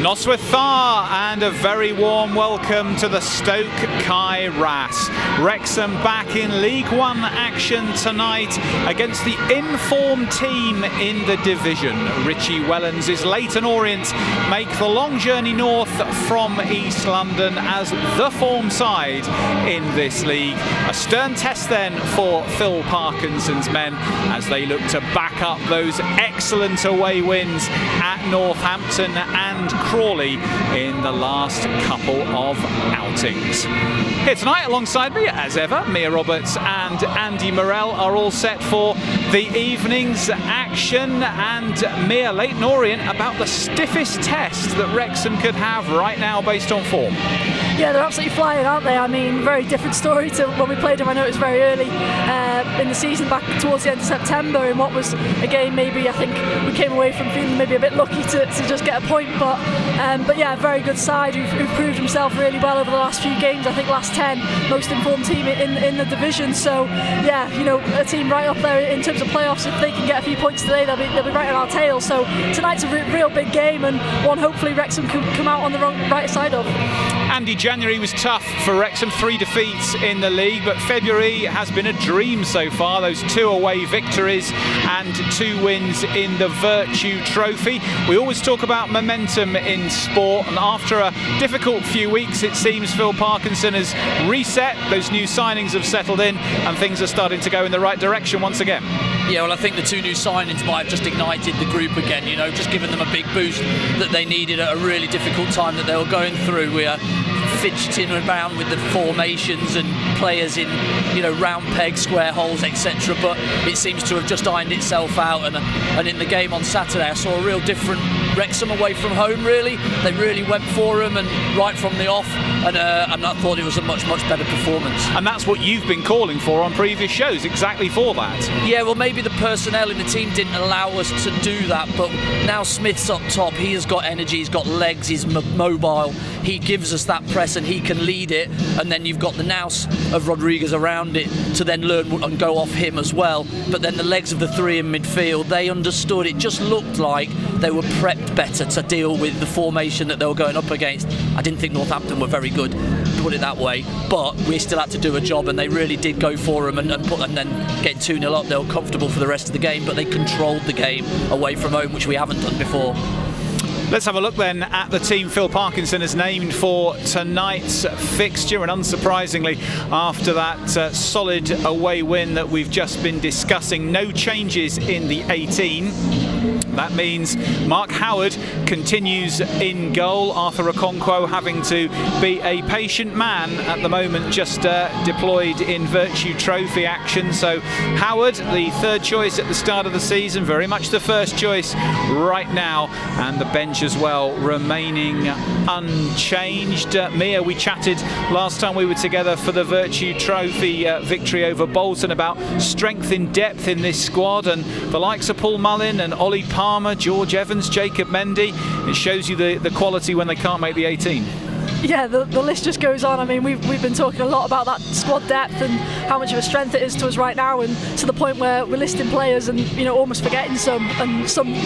Noswaith Thar, and a very warm welcome to the Stoke Kai Ras. Wrexham back in League One action tonight against the informed team in the division. Richie Wellens' Leyton Orient make the long journey north from East London as the form side in this league. A stern test then for Phil Parkinson's men as they look to back up those excellent away wins at Northampton and Crawley in the last couple of outings. Here tonight alongside me, as ever, Mia Roberts and Andy Morell are all set for the evening's action. And Mia, Leyton Orient about the stiffest test that Wrexham could have right now based on form. Yeah, they're absolutely flying, aren't they? I mean, very different story to when we played them. I know it was very early in the season, back towards the end of September, in what was a game maybe I think we came away from feeling maybe a bit lucky to just get a point. But yeah, a very good side who've proved himself really well over the last few games. I think last 10, most informed team in the division. So yeah, you know, a team right up there in terms of playoffs. If they can get a few points today, they'll be right on our tail. So tonight's a real big game, and one hopefully Wrexham can come out on the right side of. Andy, January was tough for Wrexham, 3 defeats in the league, but February has been a dream so far. Those 2 away victories and 2 wins in the Virtue Trophy. We always talk about momentum in sport, and after a difficult few weeks, it seems Phil Parkinson has reset. Those new signings have settled in, and things are starting to go in the right direction once again. Yeah, well, I think the 2 new signings might have just ignited the group again, you know, just given them a big boost that they needed at a really difficult time that they were going through. We are fidgeting around with the formations and players in, you know, round pegs, square holes, etc. But it seems to have just ironed itself out. And in the game on Saturday, I saw a real different Wrexham away from home, really. They really went for them and right from the off. And I thought it was a much better performance. And that's what you've been calling for on previous shows, exactly for that. Yeah, well, maybe the personnel in the team didn't allow us to do that, but now Smith's up top. He has got energy, he's got legs, he's mobile. He gives us that press and he can lead it, and then you've got the nous of Rodriguez around it to then learn and go off him as well. But then the legs of the 3 in midfield, they understood. It just looked like they were prepped better to deal with the formation that they were going up against. I didn't think Northampton were very good, to put it that way, but we still had to do a job, and they really did go for them and then getting 2-0 up, they were comfortable for the rest of the game, but they controlled the game away from home, which we haven't done before. Let's have a look then at the team Phil Parkinson has named for tonight's fixture, and unsurprisingly, after that solid away win that we've just been discussing, no changes in the 18. That means Mark Howard continues in goal. Arthur Okonkwo having to be a patient man at the moment, just deployed in Virtue Trophy action. So Howard, the 3rd choice at the start of the season, very much the 1st choice right now, and the bench as well remaining unchanged. Mia, we chatted last time we were together for the Virtue Trophy victory over Bolton about strength in depth in this squad, and the likes of Paul Mullin and Ollie Palmer, George Evans, Jacob Mendy. It shows you the quality when they can't make the 18. Yeah, the list just goes on. I mean, we've been talking a lot about that squad depth and how much of a strength it is to us right now, and to the point where we're listing players and, you know, almost forgetting some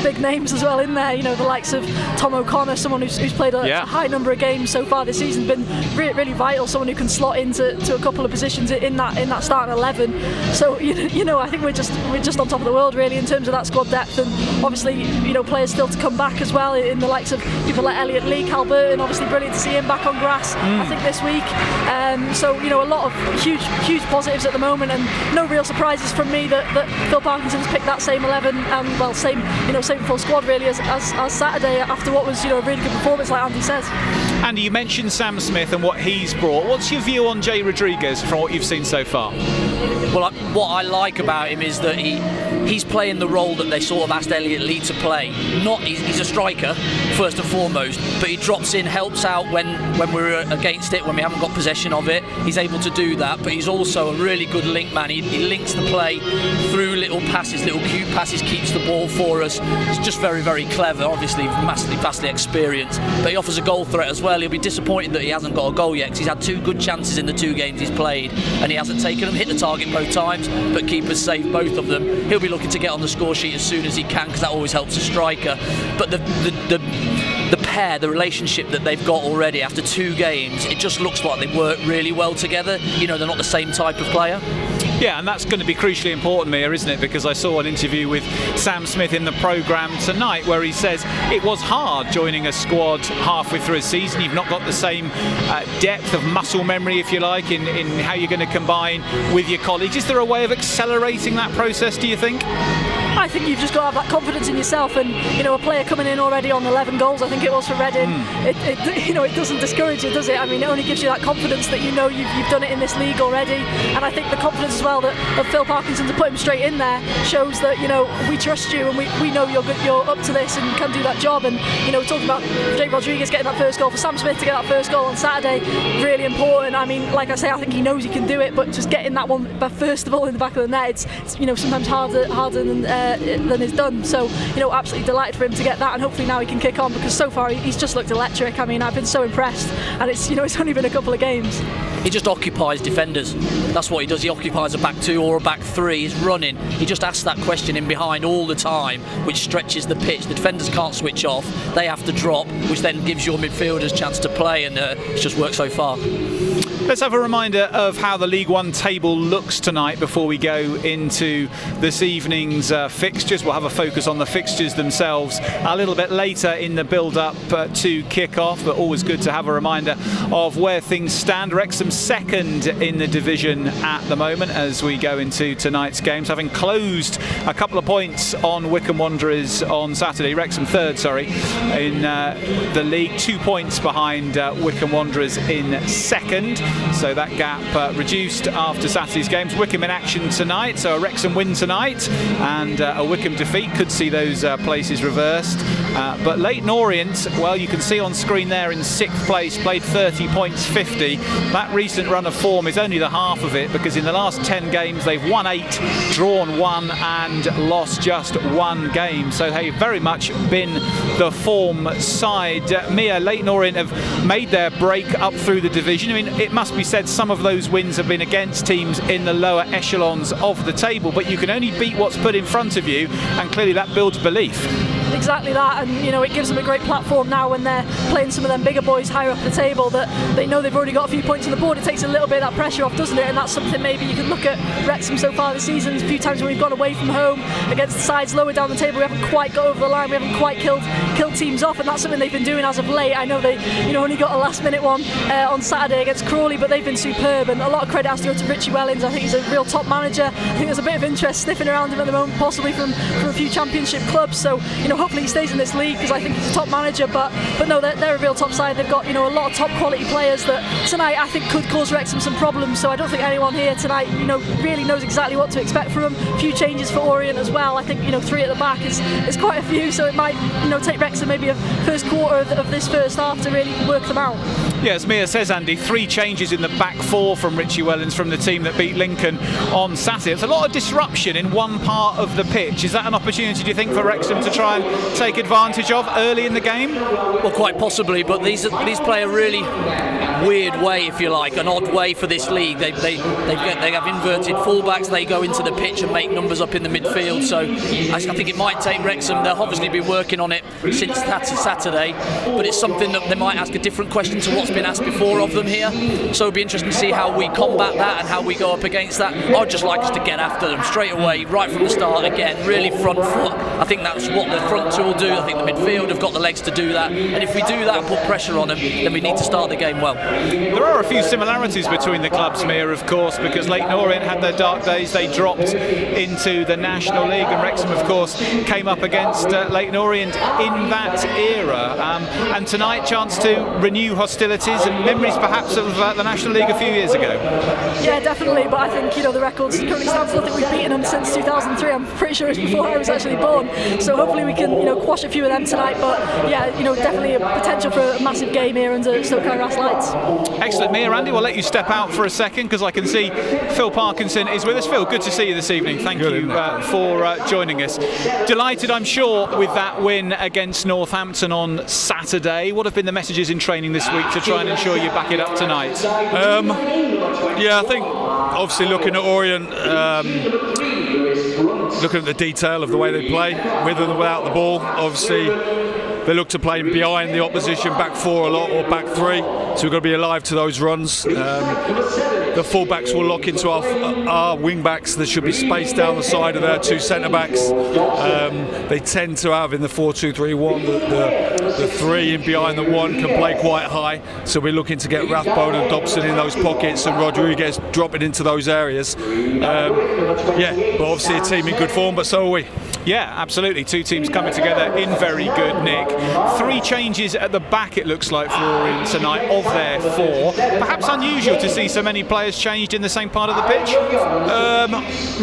big names as well in there. You know, the likes of Tom O'Connor, someone who's played a high number of games so far this season, been really vital, someone who can slot into a couple of positions in that starting 11. So you know, I think we're just on top of the world really in terms of that squad depth, and obviously, you know, players still to come back as well in the likes of people like Elliot Lee, Calburton, obviously brilliant to see him back on grass, I think this week. So, you know, a lot of huge positives at the moment, and no real surprises from me that Phil Parkinson's picked that same 11 and, well, same full squad really as Saturday, after what was, you know, a really good performance, like Andy says. Andy, you mentioned Sam Smith and what he's brought. What's your view on Jay Rodriguez from what you've seen so far? Well, what I like about him is that he's playing the role that they sort of asked Elliot Lee to play. He's a striker first and foremost, but he drops in, helps out when we're against it, when we haven't got possession of it. He's able to do that, but he's also a really good link man. He links the play through little passes, little cute passes, keeps the ball for us. He's just very clever, obviously vastly experienced, but he offers a goal threat as well. He'll be disappointed that he hasn't got a goal yet, because he's had 2 good chances in the 2 games he's played and he hasn't taken them. Hit the target both times, but keepers saved both of them. He'll be looking to get on the score sheet as soon as he can, because that always helps a striker. But the pair, the relationship that they've got already after 2 games, it just looks like they work really well together. You know, they're not the same type of player. Yeah, and that's going to be crucially important, Mia, isn't it? Because I saw an interview with Sam Smith in the programme tonight where he says it was hard joining a squad halfway through a season. You've not got the same depth of muscle memory, if you like, in how you're going to combine with your colleagues. Is there a way of accelerating that process, do you think? I think you've just got to have that confidence in yourself, and you know, a player coming in already on 11 goals, I think it was for Reading. It doesn't discourage you, does it? I mean, it only gives you that confidence that you know you've done it in this league already, and I think the confidence as well that Phil Parkinson to put him straight in there shows that, you know, we trust you and we know you're good, you're up to this and can do that job. And you know, talking about Jake Rodriguez getting that first goal, for Sam Smith to get that first goal on Saturday, really important. I mean, like I say, I think he knows he can do it, but just getting that one, but first of all in the back of the net, it's you know, sometimes harder than is done. So you know, absolutely delighted for him to get that, and hopefully now he can kick on, because so far he's just looked electric. I mean, I've been so impressed, and it's, you know, it's only been a couple of games. He just occupies defenders. That's what he does. He occupies a back 2 or a back 3. He's running. He just asks that question in behind all the time, which stretches the pitch. The defenders can't switch off. They have to drop, which then gives your midfielders a chance to play, and it's just worked so far. Let's have a reminder of how the League One table looks tonight before we go into this evening's fixtures. We'll have a focus on the fixtures themselves a little bit later in the build-up to kick-off, but always good to have a reminder of where things stand. Wrexham second in the division at the moment as we go into tonight's games, having closed a couple of points on Wycombe Wanderers on Saturday. Wrexham third, in the league, 2 points behind Wycombe Wanderers in second. So that gap reduced after Saturday's games. Wycombe in action tonight, so a Wrexham win tonight and a Wycombe defeat could see those places reversed. But Leyton Orient, well, you can see on screen there in 6th place, played 30 points 50. That recent run of form is only the half of it, because in the last 10 games they've won 8, drawn 1 and lost just 1 game. So hey, very much been the form side. Mia, Leyton Orient have made their break up through the division. I mean, it must be said some of those wins have been against teams in the lower echelons of the table, but you can only beat what's put in front of you, and clearly that builds belief. Exactly that, and you know, it gives them a great platform now when they're playing some of them bigger boys higher up the table, that they know they've already got a few points on the board. It takes a little bit of that pressure off, doesn't it? And that's something maybe you can look at Wrexham so far this season. A few times when we've gone away from home against the sides lower down the table, we haven't quite got over the line, we haven't quite killed teams off, and that's something they've been doing as of late. I know they, you know, only got a last minute one on Saturday against Crawley, but they've been superb, and a lot of credit has to go to Richie Wellens. I think he's a real top manager. I think there's a bit of interest sniffing around him at the moment, possibly from a few championship clubs. So you know, hopefully he stays in this league, because I think he's a top manager. But no, they're a real top side. They've got, you know, a lot of top quality players that tonight I think could cause Wrexham some problems. So I don't think anyone here tonight, you know, really knows exactly what to expect from them. A few changes for Orient as well. I think, you know, 3 at the back is quite a few. So it might, you know, take Wrexham maybe a first quarter of this first half to really work them out. Yeah, as Mia says, Andy, 3 changes in the back 4 from Richie Wellens, from the team that beat Lincoln on Saturday. It's a lot of disruption in one part of the pitch. Is that an opportunity, do you think, for Wrexham to try and take advantage of early in the game? Well, quite possibly, but these play a really weird way, if you like, an odd way for this league. They have inverted fullbacks. They go into the pitch and make numbers up in the midfield. So I think it might take Wrexham. They'll obviously be working on it since Saturday, but it's something that they might ask a different question to what's been asked before of them here. So it'll be interesting to see how we combat that and how we go up against that. I'd just like us to get after them straight away, right from the start. Again, really front foot. I think that's what the front two will do. I think the midfield have got the legs to do that, and if we do that and put pressure on them, then we need to start the game well. There are a few similarities between the clubs, Mia, of course, because Leyton Orient had their dark days. They dropped into the National League, and Wrexham, of course, came up against Leyton Orient in that era. And tonight, chance to renew hostilities and memories perhaps of the National League a few years ago. Yeah, definitely, but I think, you know, the records currently stand. I don't think we've beaten them since 2003. I'm pretty sure it's before I was actually born. So hopefully we can, you know, quash a few of them tonight. But yeah, you know, definitely a potential for a massive game here under Stoke Grass lights. Excellent, Mia. Andy, we'll let you step out for a second because I can see Phil Parkinson is with us. Phil, good to see you this evening. Thank you for joining us. Delighted, I'm sure, with that win against Northampton on Saturday. What have been the messages in training this week to try and ensure you back it up tonight? Yeah, I think obviously looking at Orient, looking at the detail of the way they play, with and without the ball, obviously they look to play behind the opposition back four a lot, or back three. So we've got to be alive to those runs. The full-backs will lock into our wing-backs. There should be space down the side of their two centre-backs. They tend to have in the 4-2-3-1 the three in behind the one can play quite high. So we're looking to get Rathbone and Dobson in those pockets and Rodriguez dropping into those areas. But obviously a team in good form, but so are we. Yeah, absolutely. Two teams coming together in very good nick. 3 changes at the back, it looks like, for Orient tonight, of their 4. Perhaps unusual to see so many players changed in the same part of the pitch?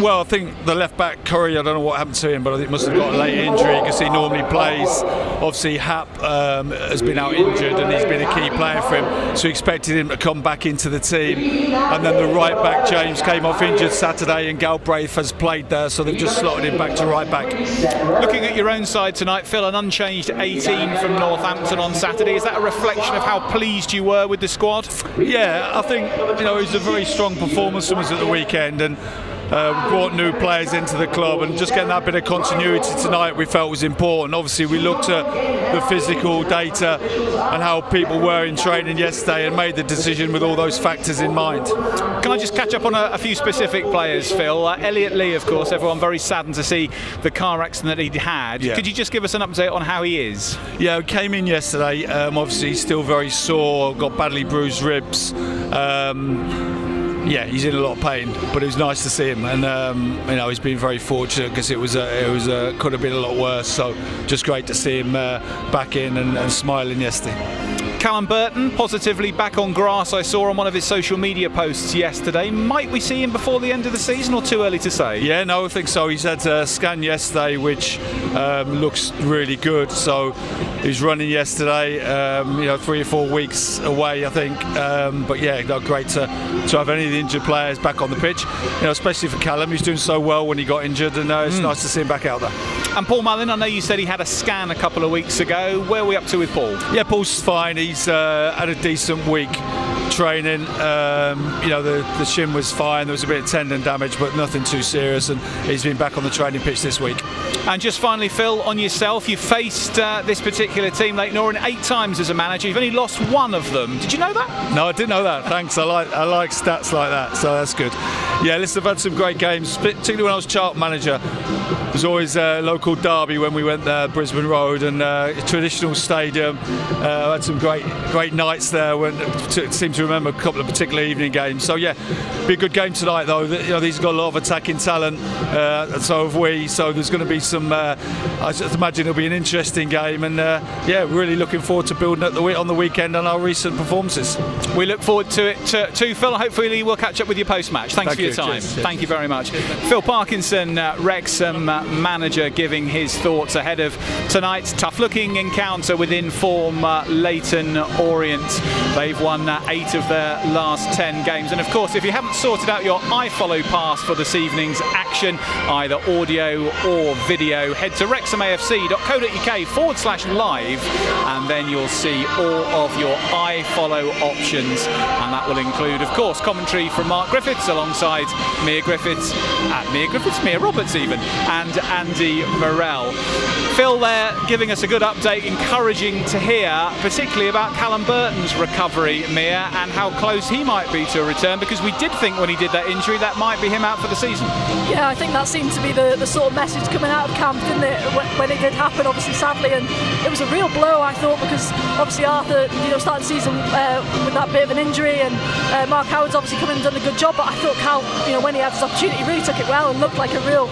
Well, I think the left back, Curry, I don't know what happened to him, but I think he must have got a late injury because he normally plays. Obviously, Hap has been out injured and he's been a key player for him, so we expected him to come back into the team. And then the right back, James, came off injured Saturday and Galbraith has played there, so they've just slotted him back to right back. Looking at your own side tonight, Phil, an unchanged 18 from Northampton on Saturday. Is that a reflection of how pleased you were with the squad? Yeah, I think it was a very strong performance from us at the weekend, and we brought new players into the club, and just getting that bit of continuity tonight we felt was important. Obviously we looked at the physical data and how people were in training yesterday and made the decision with all those factors in mind. Can I just catch up on a few specific players, Phil? Elliot Lee, of course, everyone very saddened to see the car accident that he'd had. Yeah. Could you just give us an update on how he is? Yeah, came in yesterday, obviously he's still very sore, got badly bruised ribs. Yeah, he's in a lot of pain, but it was nice to see him, and he's been very fortunate because it could have been a lot worse. So just great to see him back in and smiling yesterday. Callum Burton positively back on grass, I saw on one of his social media posts yesterday. Might we see him before the end of the season, or too early to say? Yeah, no, I think so. He's had a scan yesterday which looks really good, so he's running yesterday, 3 or 4 weeks away, I think, but yeah, great to have any of the injured players back on the pitch, especially for Callum. He's doing so well when he got injured, and it's nice to see him back out there. And Paul Mullin, I know you said he had a scan a couple of weeks ago. Where are we up to with Paul? Yeah, Paul's fine. He's had a decent week training. The shin was fine. There was a bit of tendon damage, but nothing too serious, and he's been back on the training pitch this week. And just finally, Phil, on yourself, you faced this particular team, Leyton Orient, 8 times as a manager. You've only lost 1 of them. Did you know that? No, I didn't know that. Thanks. I like stats like that, so that's good. Yeah, listen, I've had some great games, particularly when I was Charlton manager. It was always a local derby when we went there, Brisbane Road, and a traditional stadium. I had some great nights there. Seem to remember a couple of particular evening games. So yeah, be a good game tonight though. These have got a lot of attacking talent, and so have we. So there's going to be some. I imagine it'll be an interesting game, and really looking forward to building on the weekend on our recent performances. We look forward to it too, Phil. Hopefully we'll catch up with you post-match. Thanks for your time. Cheers. Thank you very much. Phil Parkinson, Wrexham manager, giving his thoughts ahead of tonight's tough-looking encounter with in-form Leyton Orient. They've won 8 of their last 10 games. And of course, if you haven't sorted out your iFollow pass for this evening's action, either audio or video, head to wrexhamafc.co.uk/live, and then you'll see all of your iFollow options. And that will include, of course, commentary from Mark Griffiths alongside Mia Roberts even, and Andy Morell. Phil there giving us a good update, encouraging to hear, particularly about Callum Burton's recovery, Mia, and how close he might be to a return, because we did think when he did that injury that might be him out for the season. Yeah, I think that seemed to be the sort of message coming out of camp, didn't it, when it did happen, obviously, sadly, and it was a real blow, I thought, because obviously Arthur, started the season with that bit of an injury, and Mark Howard's obviously come in and done a good job, but I thought Cal, when he had his opportunity, he really took it well and looked like a real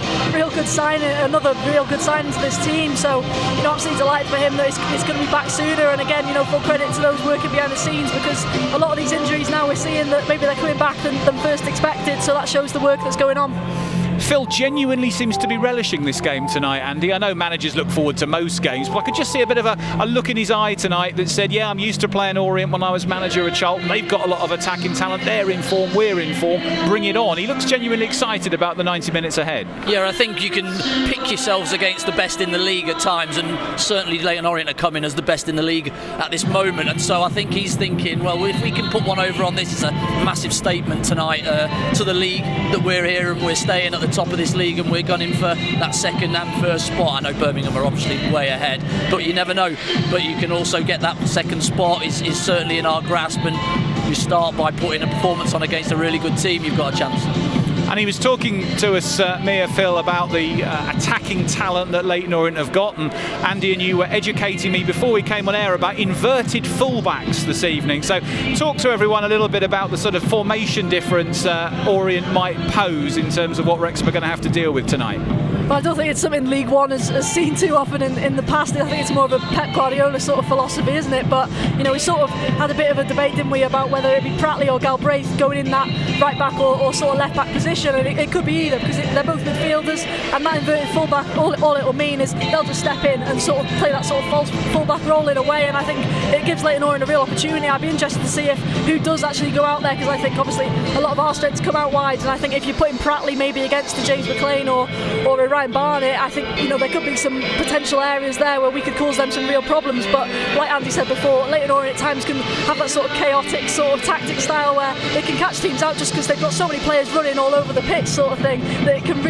good sign, another real good sign to this team. So, absolutely delighted for him that he's going to be back sooner. And again, full credit to those working behind the scenes, because a lot of these injuries now we're seeing that maybe they're coming back than first expected. So that shows the work that's going on. Phil genuinely seems to be relishing this game tonight, Andy. I know managers look forward to most games, but I could just see a bit of a look in his eye tonight that said, yeah, I'm used to playing Orient when I was manager at Charlton. They've got a lot of attacking talent. They're in form. We're in form. Bring it on. He looks genuinely excited about the 90 minutes ahead. Yeah, I think you can pick pick yourselves against the best in the league at times, and certainly Leyton Orient are coming as the best in the league at this moment. And so I think he's thinking, well, if we can put one over on this, it's a massive statement tonight to the league that we're here and we're staying at the top of this league and we're gunning for that second and first spot. I know Birmingham are obviously way ahead, but you never know. But you can also get that second spot is certainly in our grasp, and you start by putting a performance on against a really good team, you've got a chance. And he was talking to us, Mia, Phil, about the attacking talent that Leyton Orient have got. And Andy and you were educating me before we came on air about inverted fullbacks this evening. So talk to everyone a little bit about the sort of formation difference Orient might pose in terms of what Wrexham are going to have to deal with tonight. Well, I don't think it's something League One has seen too often in the past. I think it's more of a Pep Guardiola sort of philosophy, isn't it? But, you know, we sort of had a bit of a debate, didn't we, about whether it be Pratley or Galbraith going in that right back or sort of left back position. And it could be either, because they're both midfielders, and that inverted fullback, all it will mean is they'll just step in and sort of play that sort of false fullback role in a way. And I think it gives Leyton Orient a real opportunity. I'd be interested to see who does actually go out there, because I think obviously a lot of our strengths come out wide, and I think if you're putting Pratley maybe against a James McLean or a Ryan Barnett, I think, you know, there could be some potential areas there where we could cause them some real problems. But like Andy said before, Leyton Orient at times can have that sort of chaotic sort of tactic style where they can catch teams out just because they've got so many players running all over the pitch, sort of thing, that it can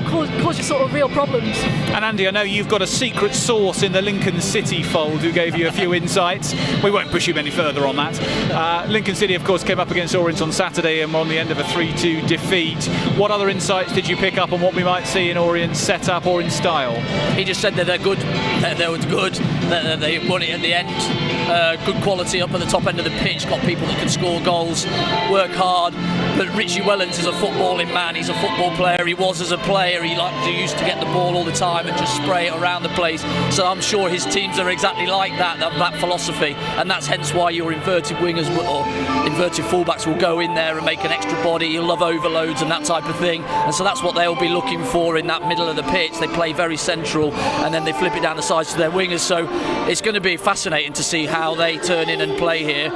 cause you sort of real problems. And Andy, I know you've got a secret source in the Lincoln City fold who gave you a few insights. We won't push him any further on that. Lincoln City, of course, came up against Orient on Saturday and were on the end of a 3-2 defeat. What other insights did you pick up on what we might see in Orient's setup or in style? He just said that they're good, that they were good, that they won it at the end. Good quality up at the top end of the pitch, got people that can score goals, work hard. But Richie Wellens is a footballing man, he's a football player, he was as a player, he used to get the ball all the time and just spray it around the place. So I'm sure his teams are exactly like that philosophy, and that's hence why your inverted wingers or inverted fullbacks will go in there and make an extra body. You'll love overloads and that type of thing, and so that's what they'll be looking for in that middle of the pitch. They play very central and then they flip it down the sides to their wingers, so it's going to be fascinating to see how they turn in and play here.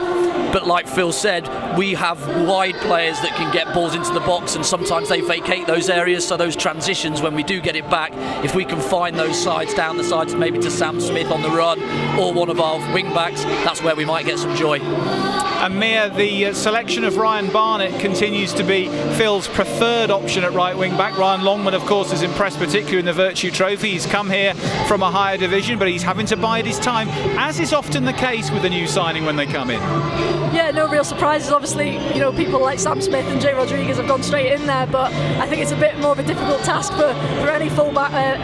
But like Phil said, we have wide players that can get balls into the box, and sometimes they vacate those areas, so those transitions when we do get it back, if we can find those sides, down the sides, maybe to Sam Smith on the run or one of our wing backs, that's where we might get some joy. And Mia, the selection of Ryan Barnett continues to be Phil's preferred option at right wing back. Ryan Longman, of course, has impressed particularly in the Virtue Trophy. He's come here from a higher division, but he's having to bide his time, as is often the case with a new signing when they come in. Yeah, no real surprises. Obviously, you know, people like Sam Smith and Jay Rodriguez have gone straight in there, but I think it's a bit more of a difficult task for any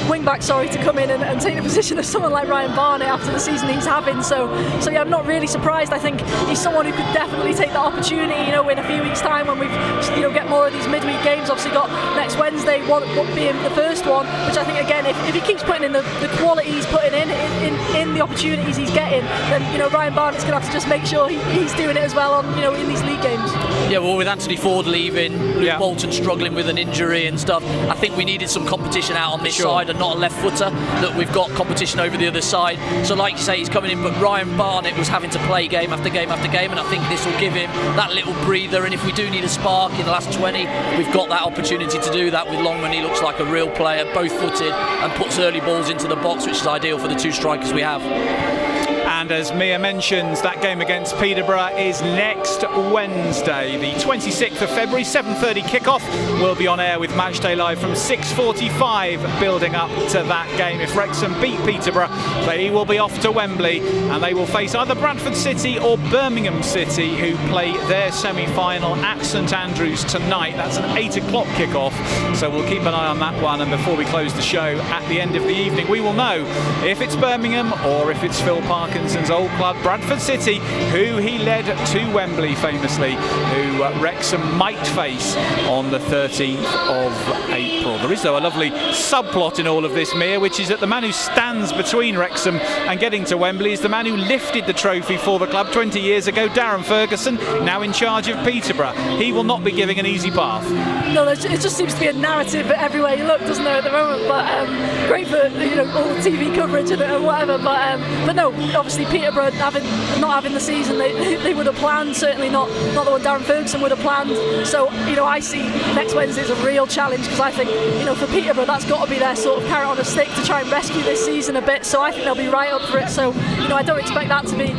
wing back to come in and take the position of someone like Ryan Barnett after the season he's having. So yeah, I'm not really surprised. I think he's someone who could definitely take that opportunity, you know, in a few weeks' time when we've, you know, get more of these midweek games. Obviously got next Wednesday, one being the first one, which I think again, if he keeps putting in the quality he's putting in the opportunities he's getting, then, you know, Ryan Barnett's going to have to just make sure he's doing it as well on, you know, in these league games. Yeah, well, with Anthony Ford leaving, Luke Bolton struggling with an injury and stuff, I think we needed some competition out on this side and not a left footer, that we've got competition over the other side. So like you say, he's coming in, but Ryan Barnett was having to play game after game after game, and I think this will give him that little breather, and if we do need a spark in the last 20, we've got that opportunity to do that with Longman. He looks like a real player, both footed, and puts early balls into the box, which is ideal for the two strikers we have. And as Mia mentions, that game against Peterborough is next Wednesday, the 26th of February, 7:30 kickoff. We'll be on air with Matchday Live from 6:45, building up to that game. If Wrexham beat Peterborough, they will be off to Wembley, and they will face either Bradford City or Birmingham City, who play their semi-final at St Andrews tonight. That's an 8 o'clock kickoff, so we'll keep an eye on that one. And before we close the show at the end of the evening, we will know if it's Birmingham or if it's Phil Parkinson's old club, Bradford City, who he led to Wembley famously, who Wrexham might face on the 13th of April. There is, though, a lovely subplot in all of this, Mia, which is that the man who stands between Wrexham and getting to Wembley is the man who lifted the trophy for the club 20 years ago, Darren Ferguson, now in charge of Peterborough. He will not be giving an easy path. No, it just seems to be a narrative everywhere you look, doesn't there, at the moment? But great for, you know, all the TV coverage and whatever. But no, obviously obviously Peterborough not having the season they would have planned, certainly not the one Darren Ferguson would have planned. So I see next Wednesday as a real challenge, because I think for Peterborough that's got to be their sort of carrot on a stick to try and rescue this season a bit. So I think they'll be right up for it. So I don't expect that to be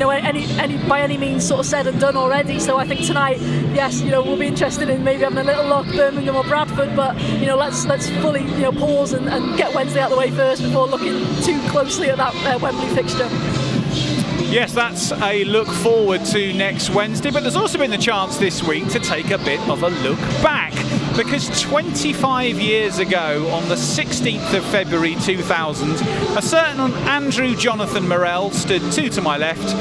any by any means sort of said and done already. So I think tonight, yes, we'll be interested in maybe having a little look Birmingham or Bradford, but let's fully pause and get Wednesday out of the way first before looking too closely at that Wembley fixture. Yes, that's a look forward to next Wednesday, but there's also been the chance this week to take a bit of a look back, because 25 years ago, on the 16th of February 2000, a certain Andrew Jonathan Morrell stood two to my left,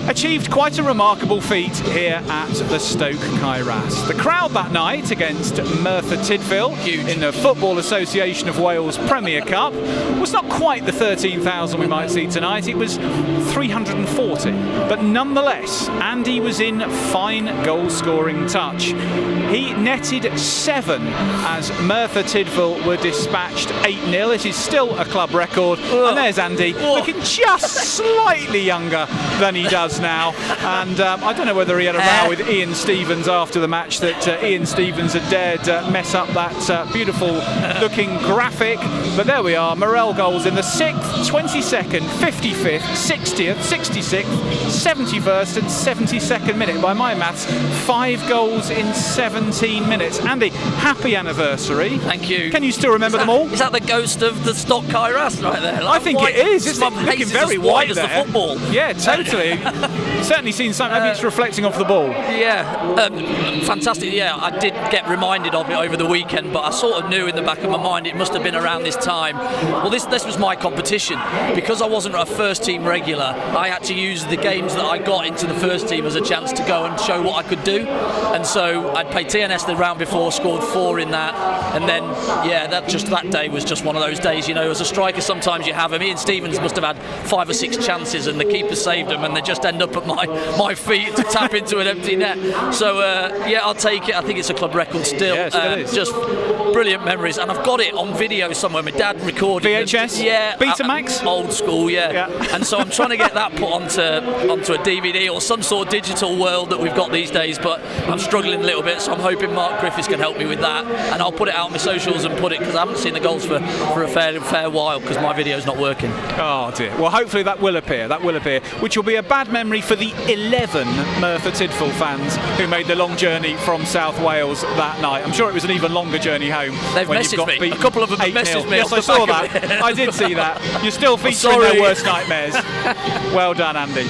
achieved quite a remarkable feat here at the Stoke Kairas. The crowd that night against Merthyr Tydfil in the Football Association of Wales Premier Cup was not quite the 13,000 we might see tonight. It was 340, but nonetheless Andy was in fine goal scoring touch. He netted 7 as Merthyr Tydfil were dispatched 8-0. It is still a club record. And there's Andy, looking just slightly younger than he does now. And I don't know whether he had a row with Ian Stevens after the match, that Ian Stevens had dared mess up that beautiful looking graphic. But there we are, Morrell goals in the 6th, 22nd, 55th, 60th, 66th, 71st and 72nd minute. By my maths, 5 goals in 17 minutes. Andy, happy anniversary. Thank you. Can you still remember them all? Is that the ghost of the Stock Kairas right there? I think it is. It's looking very white as there. the football. Yeah, totally. Certainly seen something. Maybe it's reflecting off the ball. Yeah, fantastic. Yeah, I did get reminded of it over the weekend, but I sort of knew in the back of my mind it must have been around this time. Well, this was my competition. Because I wasn't a first team regular, I had to use the games that I got into the first team as a chance to go and show what I could do. And so I'd played TNS the round before, scored 4 in that, and then that day was just one of those days. As a striker, sometimes you have them. Ian Stevens must have had 5 or 6 chances, and the keeper saved them, and they just end up at my feet to tap into an empty net. So I'll take it. I think it's a club record still. Yes, it is. Just brilliant memories, and I've got it on video somewhere. My dad recorded VHS? Yeah, Betamax? Old school, yeah. And so I'm trying to get that put onto a DVD or some sort of digital world that we've got these days, but I'm struggling a little bit, so I'm hoping Mark Griffiths can help me with that, and I'll put it out on my socials and put it, because I haven't seen the goals for a fair while, because my video's not working. Oh dear. Well, hopefully that will appear, which will be a bad memory for the 11 Merthyr Tydfil fans who made the long journey from South Wales that night. I'm sure it was an even longer journey home. They've when messaged me. A couple of them have 8-0. messaged me. Yes, I saw that. I did see that. You're still featuring their worst nightmares. Well done, Andy.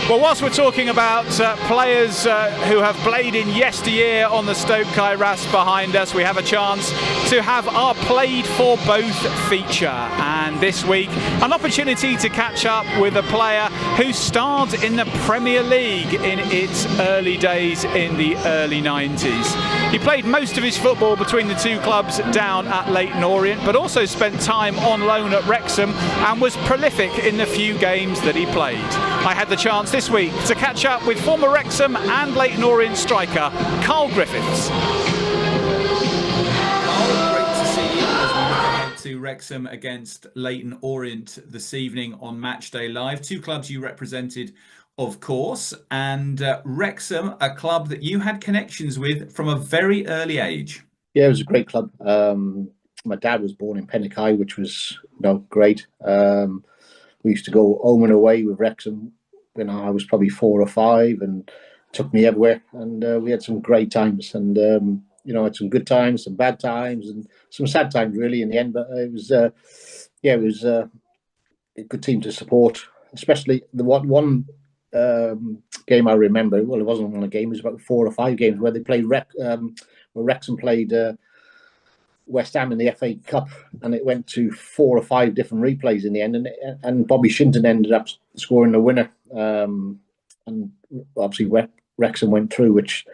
Well, whilst we're talking about players who have played in yesteryear on the Stoke Kairas behind us, we have a chance to have our Played for Both feature. And this week, an opportunity to catch up with a player who starred in the Premier League in its early days in the early 90s. He played most of his football between the two clubs down at Leyton Orient, but also spent time on loan at Wrexham and was prolific in the few games that he played. I had the chance this week to catch up with former Wrexham and Leyton Orient striker Carl Griffiths. To Wrexham against Leyton Orient this evening on Matchday Live. Two clubs you represented, of course, and Wrexham, a club that you had connections with from a very early age. Yeah, it was a great club. My dad was born in Pennycai, which was great. We used to go home and away with Wrexham when I was probably 4 or 5, and took me everywhere. And we had some great times, and had some good times, some bad times, and some sad times really in the end. But it was a good team to support, especially the one game I remember. Well, it wasn't one game; it was about 4 or 5 games where they played where Wrexham played West Ham in the FA Cup, and it went to 4 or 5 different replays in the end, and Bobby Shinton ended up scoring the winner, and obviously Wrexham went through, which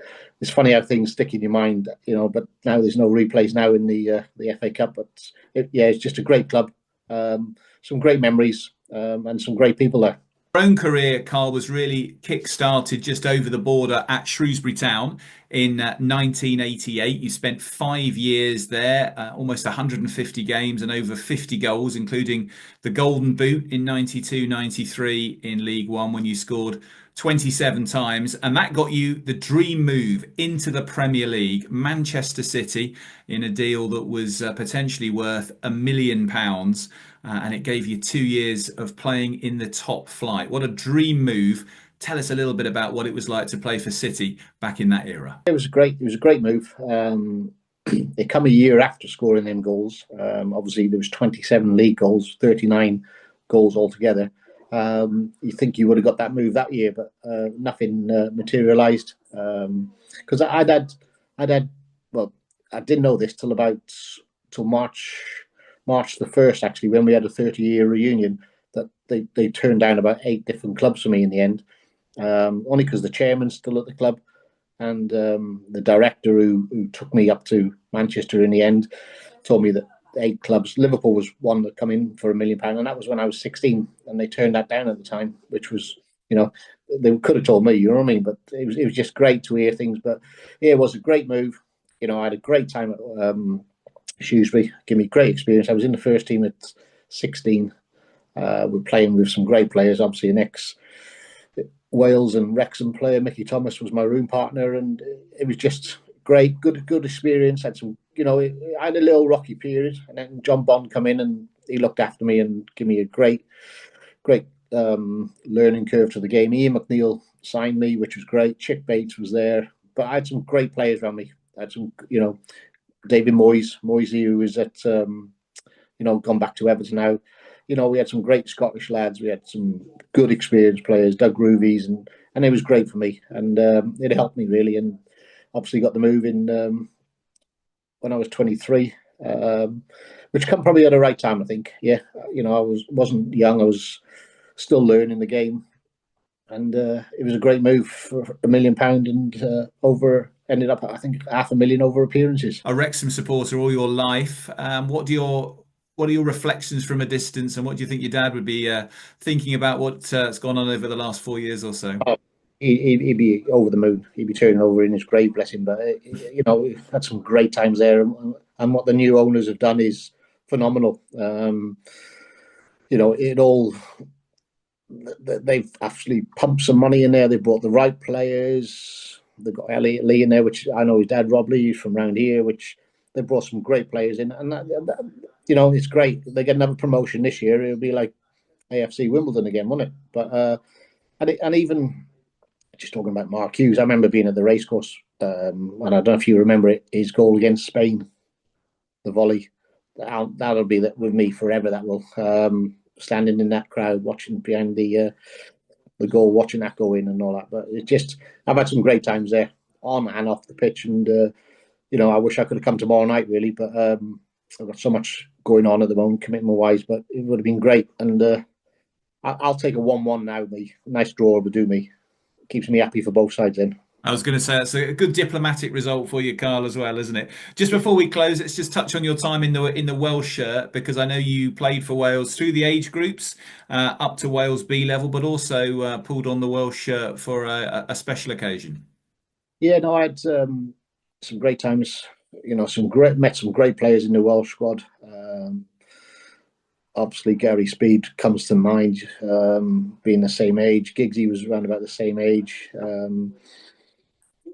is funny how things stick in your mind, but now there's no replays now in the FA Cup. But it's just a great club, some great memories, and some great people there. own career, Carl, was really kick-started just over the border at Shrewsbury Town in 1988. You spent 5 years there, almost 150 games and over 50 goals, including the Golden Boot in 92-93 in League One when you scored 27 times. And that got you the dream move into the Premier League, Manchester City, in a deal that was potentially worth £1 million. And it gave you 2 years of playing in the top flight. What a dream move. Tell us a little bit about what it was like to play for City back in that era. It was a great move. It come a year after scoring them goals. Obviously, there was 27 league goals, 39 goals altogether. You think you would have got that move that year, but nothing materialised. Because I'd had, well, I didn't know this till March the 1st, actually, when we had a 30-year reunion, that they turned down about 8 different clubs for me in the end. Only because the chairman's still at the club, and the director who took me up to Manchester in the end told me that 8 clubs. Liverpool was one that come in for £1 million, and that was when I was 16, and they turned that down at the time, which was, they could have told me, you know what I mean? But it was just great to hear things. But yeah, it was a great move. I had a great time at Shrewsbury. Gave me great experience. I was in the first team at 16. We're playing with some great players. Obviously, an ex-Wales and Wrexham player, Mickey Thomas, was my room partner, and it was just great, good experience. Had some, I had a little rocky period, and then John Bond come in and he looked after me and gave me a great learning curve to the game. Ian McNeil signed me, which was great. Chick Bates was there, but I had some great players around me. I had some, David Moisey, who is at, gone back to Everton now. We had some great Scottish lads. We had some good experienced players, Doug Groovies, and it was great for me. And it helped me really. And obviously got the move in when I was 23, which come probably at the right time, I think. Yeah, I wasn't young. I was still learning the game. And it was a great move for £1 million and ended up, I think, £500,000 over appearances. A Wrexham supporter all your life. What are your reflections from a distance, and what do you think your dad would be thinking about what's gone on over the last 4 years or so? Oh, he'd be over the moon. He'd be turning over in his grave, bless him. But we've had some great times there, and what the new owners have done is phenomenal. It all. They've actually pumped some money in there. They brought the right players. They've got Elliot Lee in there, which I know his dad, Rob Lee, is from around here, which they brought some great players in. And, it's great. They get another promotion this year. It'll be like AFC Wimbledon again, won't it? But and even just talking about Mark Hughes, I remember being at the racecourse, and I don't know if you remember it, his goal against Spain, the volley. That'll be with me forever, that will. Standing in that crowd, watching behind the goal, watching that go in and all that. But I've had some great times there, on and off the pitch. And, I wish I could have come tomorrow night, really. But I've got so much going on at the moment, commitment-wise. But it would have been great. And I'll take a 1-1 now. The nice draw would do me. Keeps me happy for both sides then. I was going to say it's a good diplomatic result for you, Carl, as well, isn't it? Just before we close, let's just touch on your time in the Welsh shirt, because I know you played for Wales through the age groups up to Wales B level, but also pulled on the Welsh shirt for a special occasion. Yeah, no, I had some great times. Met some great players in the Welsh squad. Obviously, Gary Speed comes to mind, being the same age. Giggsy was around about the same age.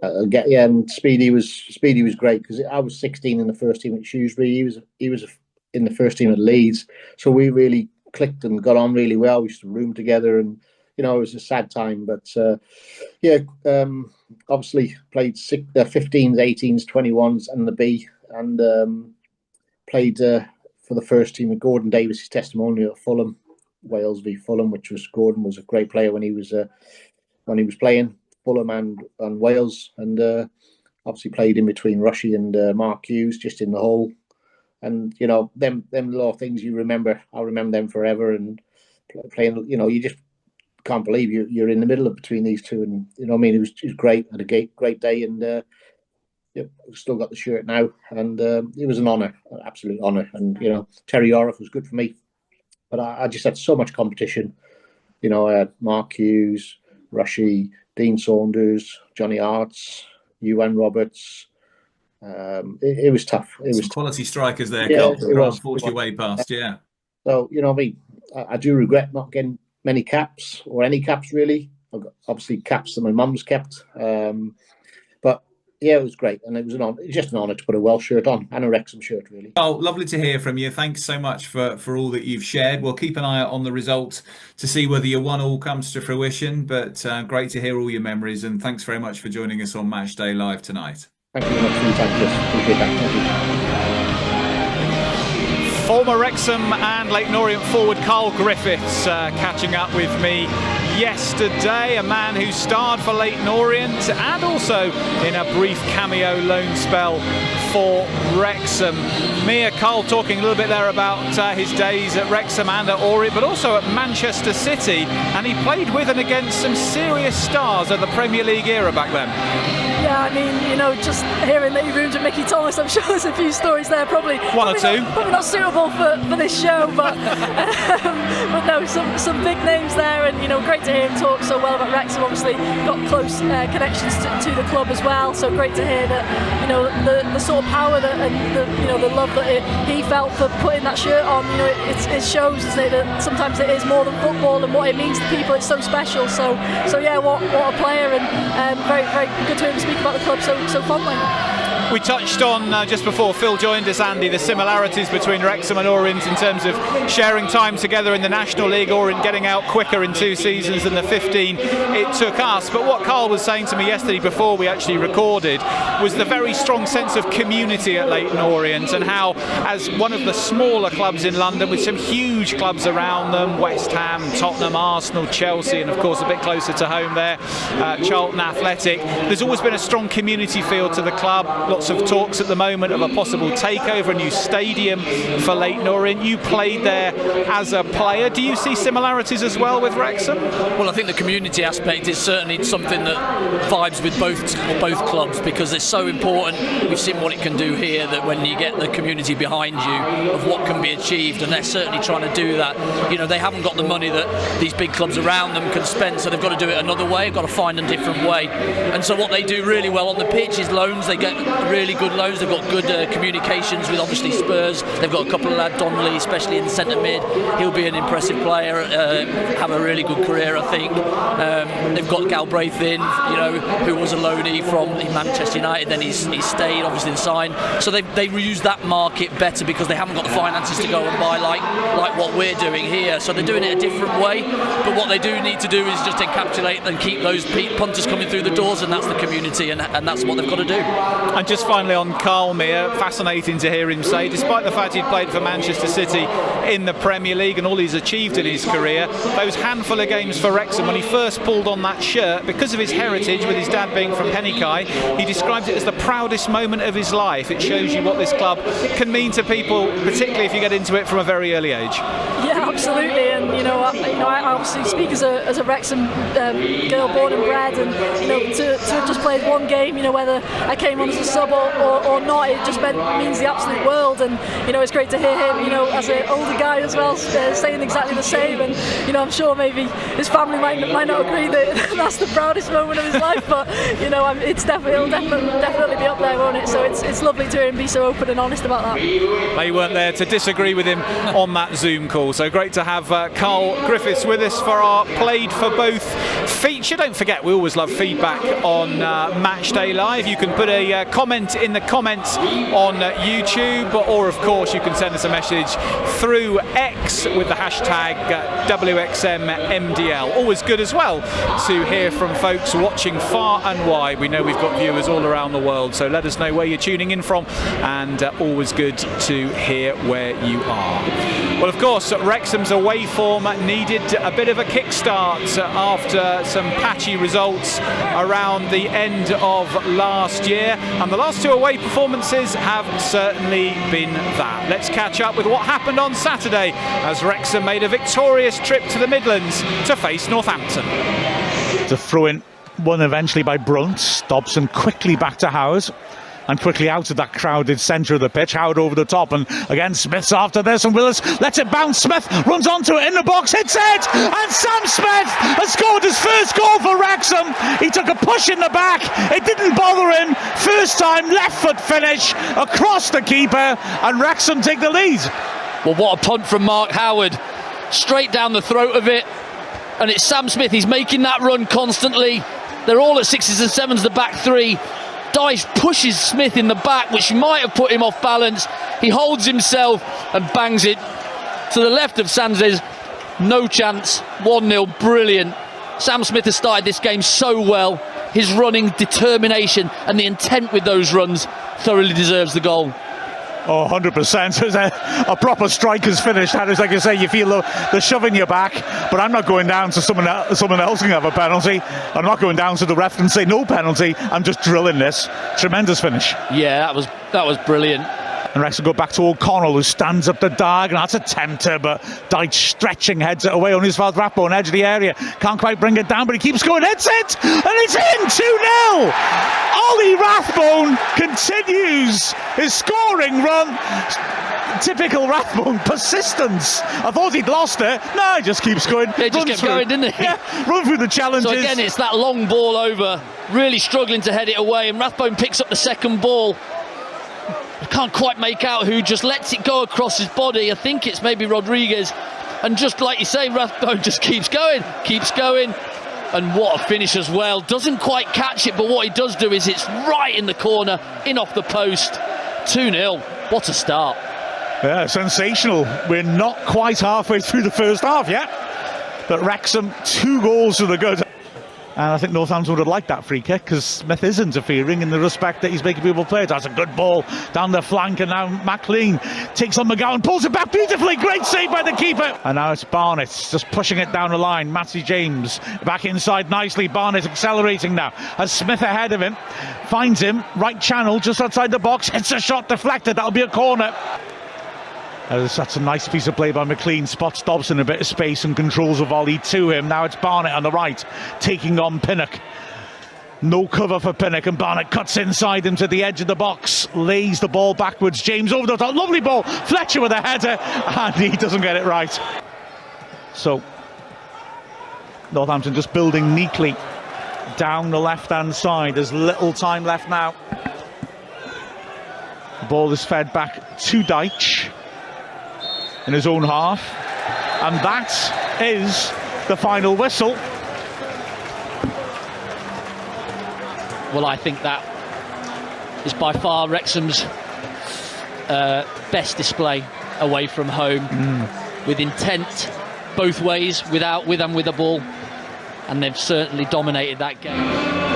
And Speedy was great, because I was 16 in the first team at Shrewsbury. He was in the first team at Leeds, so we really clicked and got on really well. We used to room together, and it was a sad time, but obviously played 15s, 18s, 21s, and the B, and played for the first team with Gordon Davis' testimonial at Fulham, Wales v Fulham, which was Gordon was a great player when he was playing Fulham and Wales, and obviously played in between Rushy and Mark Hughes, just in the hole. And them little things you remember. I'll remember them forever. And playing, you just can't believe you're in the middle of between these two. And it was great. Had a great day, and still got the shirt now. And it was an honour, an absolute honour. And Terry Orriff was good for me, but I just had so much competition. You know, I had Mark Hughes, Rushy, Dean Saunders, Johnny Arts, Ewan Roberts. It was tough. It was quality strikers there, yeah, Carl. it was. Unfortunately, way past, yeah. So, you know, I do regret not getting many caps or any caps, really. I've got, obviously, caps that my mum's kept. But yeah, it was great, and it was just an honour to put a Welsh shirt on and a Wrexham shirt, really. Oh, lovely to hear from you. Thanks so much for all that you've shared. We'll keep an eye out on the results to see whether your 1-1 comes to fruition. But great to hear all your memories, and thanks very much for joining us on Matchday Live tonight. Thank you very much for your time, Chris. Appreciate that. Thank you. Former Wrexham and Leyton Orient forward Carl Griffiths catching up with me yesterday, a man who starred for Leyton Orient and also in a brief cameo loan spell for Wrexham. Me, Carl, talking a little bit there about his days at Wrexham and at Orient, but also at Manchester City, and he played with and against some serious stars of the Premier League era back then. Yeah, I mean, you know, just hearing that he roomed with Mickey Thomas, I'm sure there's a few stories there, probably one or two. Probably not suitable for this show, but no, some big names there, and you know, great to hear him talk so well about Wrexham. Obviously, got close connections to the club as well, so great to hear that, you know, the sort of power that and the love that he felt for putting that shirt on. You know, it shows, isn't it, that sometimes it is more than football and what it means to people. It's so special. So yeah, what a player, and very very good to hear him speak about the club so fondly. We touched on, just before Phil joined us, Andy, the similarities between Wrexham and Orient in terms of sharing time together in the National League, Orient getting out quicker in 2 seasons than the 15 it took us. But what Carl was saying to me yesterday before we actually recorded was the very strong sense of community at Leyton Orient, and how, as one of the smaller clubs in London with some huge clubs around them, West Ham, Tottenham, Arsenal, Chelsea, and of course a bit closer to home there, Charlton Athletic, there's always been a strong community feel to the club. Lots of talks at the moment of a possible takeover, a new stadium for Leyton Orient. You played there as a player. Do you see similarities as well with Wrexham? Well, I think the community aspect is certainly something that vibes with both clubs, because it's so important. We've seen what it can do here, that when you get the community behind you of what can be achieved, and they're certainly trying to do that. You know, they haven't got the money that these big clubs around them can spend, so they've got to do it another way. They've got to find a different way. And so what they do really well on the pitch is loans. They get really good loans. They've got good communications with obviously Spurs. They've got a couple of lads, Donnelly, especially in centre mid. He'll be an impressive player, have a really good career, I think. They've got Galbraith in, you know, who was a loanee from Manchester United. Then he's stayed, obviously, and signed. So they use that market better because they haven't got the finances to go and buy like what we're doing here. So they're doing it a different way. But what they do need to do is just encapsulate and keep those punters coming through the doors, and that's the community, and that's what they've got to do. And just finally on Carl Mear, fascinating to hear him say, despite the fact he'd played for Manchester City in the Premier League and all he's achieved in his career, those handful of games for Wrexham, when he first pulled on that shirt, because of his heritage with his dad being from Hennikai, he described it as the proudest moment of his life. It shows you what this club can mean to people, particularly if you get into it from a very early age. Yeah, absolutely. And I obviously speak as a Wrexham girl born and bred, and to have just played one game, whether I came on as a sub or not, it just means the absolute world. And it's great to hear him, as an older guy as well, saying exactly the same. And I'm sure maybe his family might not agree that that's the proudest moment of his life, but it'll definitely be up there, won't it? So it's lovely to hear him be so open and honest about that. They weren't there to disagree with him on that Zoom call. So great to have Carl Griffiths with us for our Played for Both feature. Don't forget, we always love feedback on Matchday Live. You can put a comment in the comments on YouTube, or of course you can send us a message through X with the hashtag WXMMDL. Always good as well to hear from folks watching far and wide. We know we've got viewers all around the world, so let us know where you're tuning in from, and always good to hear where you are. Well, of course, Wrexham's away form needed a bit of a kickstart after some patchy results around the end of last year, and the last two away performances have certainly been that. Let's catch up with what happened on Saturday as Wrexham made a victorious trip to the Midlands to face Northampton. The throw-in won eventually by Brunt. Dobson quickly back to Howes. and quickly out of that crowded centre of the pitch. Howard over the top, and again Smith's after this, and Willis lets it bounce. Smith runs onto it in the box, hits it, and Sam Smith has scored his first goal for Wrexham. He took a push in the back, it didn't bother him. First time left foot finish across the keeper, and Wrexham take the lead. Well, what a punt from Mark Howard, straight down the throat of it, and it's Sam Smith. He's making that run constantly. They're all at 6s and 7s, the back three. Dice pushes Smith in the back, which might have put him off balance. He holds himself and bangs it to the left of Sanchez. No chance. 1-0. Brilliant. Sam Smith has started this game so well. His running, determination and the intent with those runs thoroughly deserves the goal. Oh, 100%. It's a proper striker's finish. That is, like you say, you feel the shove in your back. But I'm not going down to someone else can have a penalty. I'm not going down to the ref and say no penalty. I'm just drilling this. Tremendous finish. Yeah, that was brilliant. And Wrexham go back to O'Connell, who stands up the diagonal. That's a tempter, but Dyche stretching, heads it away on his foul. Rathbone, edge of the area. Can't quite bring it down, but he keeps going, hits it, and it's in 2-0. Ollie Rathbone continues his scoring run. Typical Rathbone persistence. I thought he'd lost it. No, he just keeps going. He just kept going, didn't he? Yeah, run through the challenges. So again, it's that long ball over, really struggling to head it away, and Rathbone picks up the second ball. I can't quite make out who just lets it go across his body. I think it's maybe Rodriguez. And just like you say, Rathbone just keeps going. And what a finish as well. Doesn't quite catch it, but what he does do is it's right in the corner, in off the post. 2-0. What a start. Yeah, sensational. We're not quite halfway through the first half yet. But Wrexham, 2 goals to the good. And I think Northampton would have liked that free kick, because Smith is interfering in the respect that he's making people play. That's a good ball down the flank, and now McLean takes on McGowan, pulls it back beautifully. Great save by the keeper. And now it's Barnett just pushing it down the line. Matty James back inside nicely. Barnett accelerating now. Has Smith ahead of him. Finds him. Right channel just outside the box. Hits a shot deflected. That'll be a corner. That's a nice piece of play by McLean. Spots Dobson a bit of space and controls a volley to him. Now it's Barnett on the right, taking on Pinnock. No cover for Pinnock, and Barnett cuts inside him to the edge of the box, lays the ball backwards. James over the top, lovely ball. Fletcher with a header, and he doesn't get it right. So Northampton just building neatly down the left-hand side. There's little time left now. The ball is fed back to Dyche in his own half, and that is the final whistle. Well, I think that is by far Wrexham's best display away from home, with intent both ways, with and with the ball, and they've certainly dominated that game.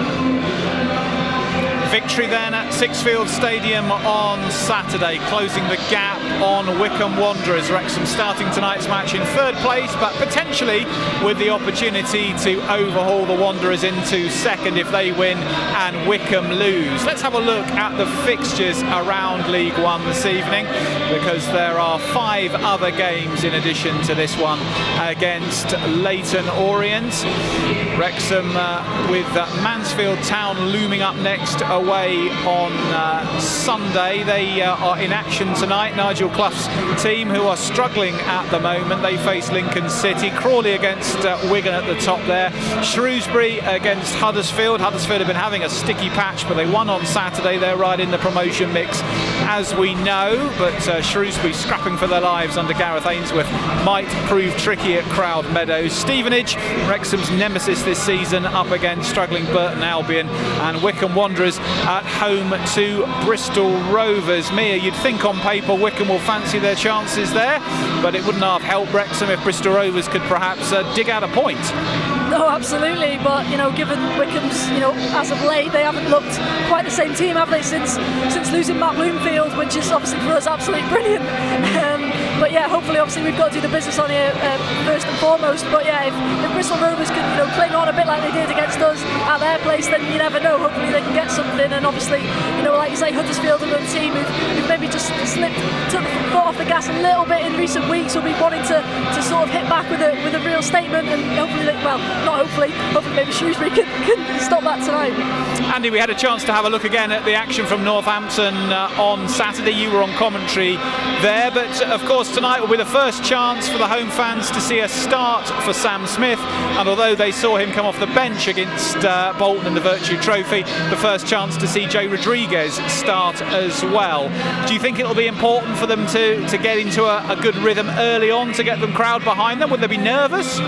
Victory then at Sixfield Stadium on Saturday, closing the gap on Wycombe Wanderers. Wrexham starting tonight's match in 3rd place, but potentially with the opportunity to overhaul the Wanderers into 2nd if they win and Wycombe lose. Let's have a look at the fixtures around League One this evening, because there are 5 other games in addition to this one against Leyton Orient. Wrexham with Mansfield Town looming up next away on Sunday. They are in action tonight. Nigel Clough's team, who are struggling at the moment, they face Lincoln City. Crawley against Wigan at the top there. Shrewsbury against Huddersfield. Huddersfield have been having a sticky patch, but they won on Saturday. They're right in the promotion mix, as we know, but Shrewsbury scrapping for their lives under Gareth Ainsworth might prove tricky at Crowd Meadows. Stevenage, Wrexham's nemesis this season, up against struggling Burton Albion, and Wycombe Wanderers at home to Bristol Rovers. Mia, you'd think on paper Wycombe will fancy their chances there, but it wouldn't have helped Wrexham if Bristol Rovers could perhaps dig out a point. No, absolutely, but given Wycombe's, as of late, they haven't looked quite the same team, have they, since losing Matt Bloomfield, which is obviously for us absolutely brilliant. But yeah, hopefully, obviously, we've got to do the business on here first and foremost. But yeah, if Bristol Rovers can, cling on a bit like they did against us at their place, place, then you never know. Hopefully they can get something, and obviously, you know, like you say, Huddersfield and the team who've maybe just took the foot off the gas a little bit in recent weeks will be wanting to sort of hit back with a real statement, and hopefully, hopefully maybe Shrewsbury can stop that tonight. Andy, we had a chance to have a look again at the action from Northampton on Saturday. You were on commentary there, but of course tonight will be the first chance for the home fans to see a start for Sam Smith, and although they saw him come off the bench against Bolton in the Virtue Trophy, the first chance to see Jay Rodriguez start as well. Do you think it'll be important for them to get into a good rhythm early on to get the crowd behind them? Would they be nervous?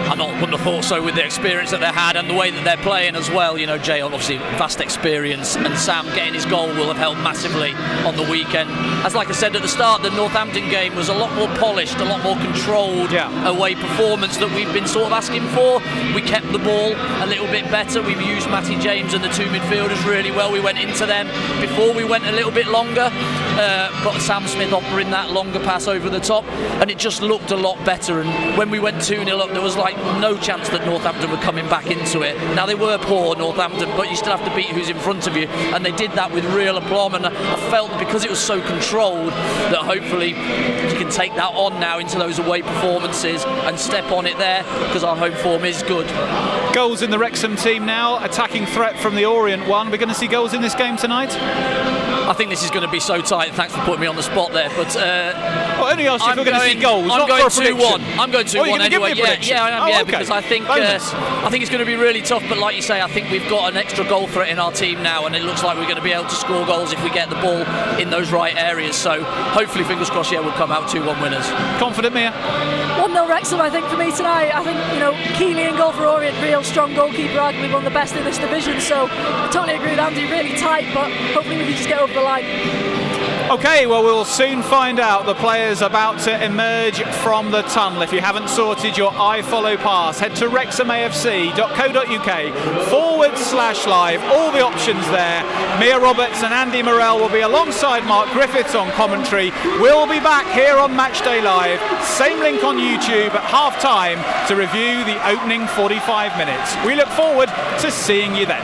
I wouldn't have thought so with the experience that they had and the way that they're playing as well. You know, Jay obviously vast experience, and Sam getting his goal will have helped massively on the weekend. As like I said at the start, the Northampton game was a lot more polished, a lot more controlled away performance that we've been sort of asking for. We kept the ball a little bit better. We've used Matty James and the two midfielders really well. We went into them before we went a little bit longer. Got Sam Smith offering that longer pass over the top, and it just looked a lot better. And when we went 2-0 up, there was like no chance that Northampton were coming back into it. Now they were poor, Northampton, but you still have to beat who's in front of you, and they did that with real aplomb. And I felt that because it was so controlled, that hopefully you can take that on now into those away performances and step on it there, because our home form is good. Goals in the Wrexham team now, attacking threat from the Orient one. We're going to see goals in this game tonight? I think this is going to be so tight. Thanks for putting me on the spot there. But I only asked you if we're going to see goals. I'm not going for a 2-1. I'm going 2-1 anyway. Yeah, I am. Okay. Because I think it's going to be really tough. But like you say, I think we've got an extra goal threat in our team now, and it looks like we're going to be able to score goals if we get the ball in those right areas. So hopefully, fingers crossed, we'll come out 2-1 winners. Confident, Mia? 1-0 Wrexham, I think, for me tonight. I think, you know, Keeley in goal for Orient, real strong goalkeeper, arguably one of the best in this division. So I totally agree with Andy, really tight, but hopefully we can just get over the line. Okay, well, we'll soon find out. The players about to emerge from the tunnel. If you haven't sorted your iFollow pass, head to wrexhamafc.co.uk/live. All the options there. Mia Roberts and Andy Morell will be alongside Mark Griffiths on commentary. We'll be back here on Matchday Live. Same link on YouTube at half-time to review the opening 45 minutes. We look forward to seeing you then.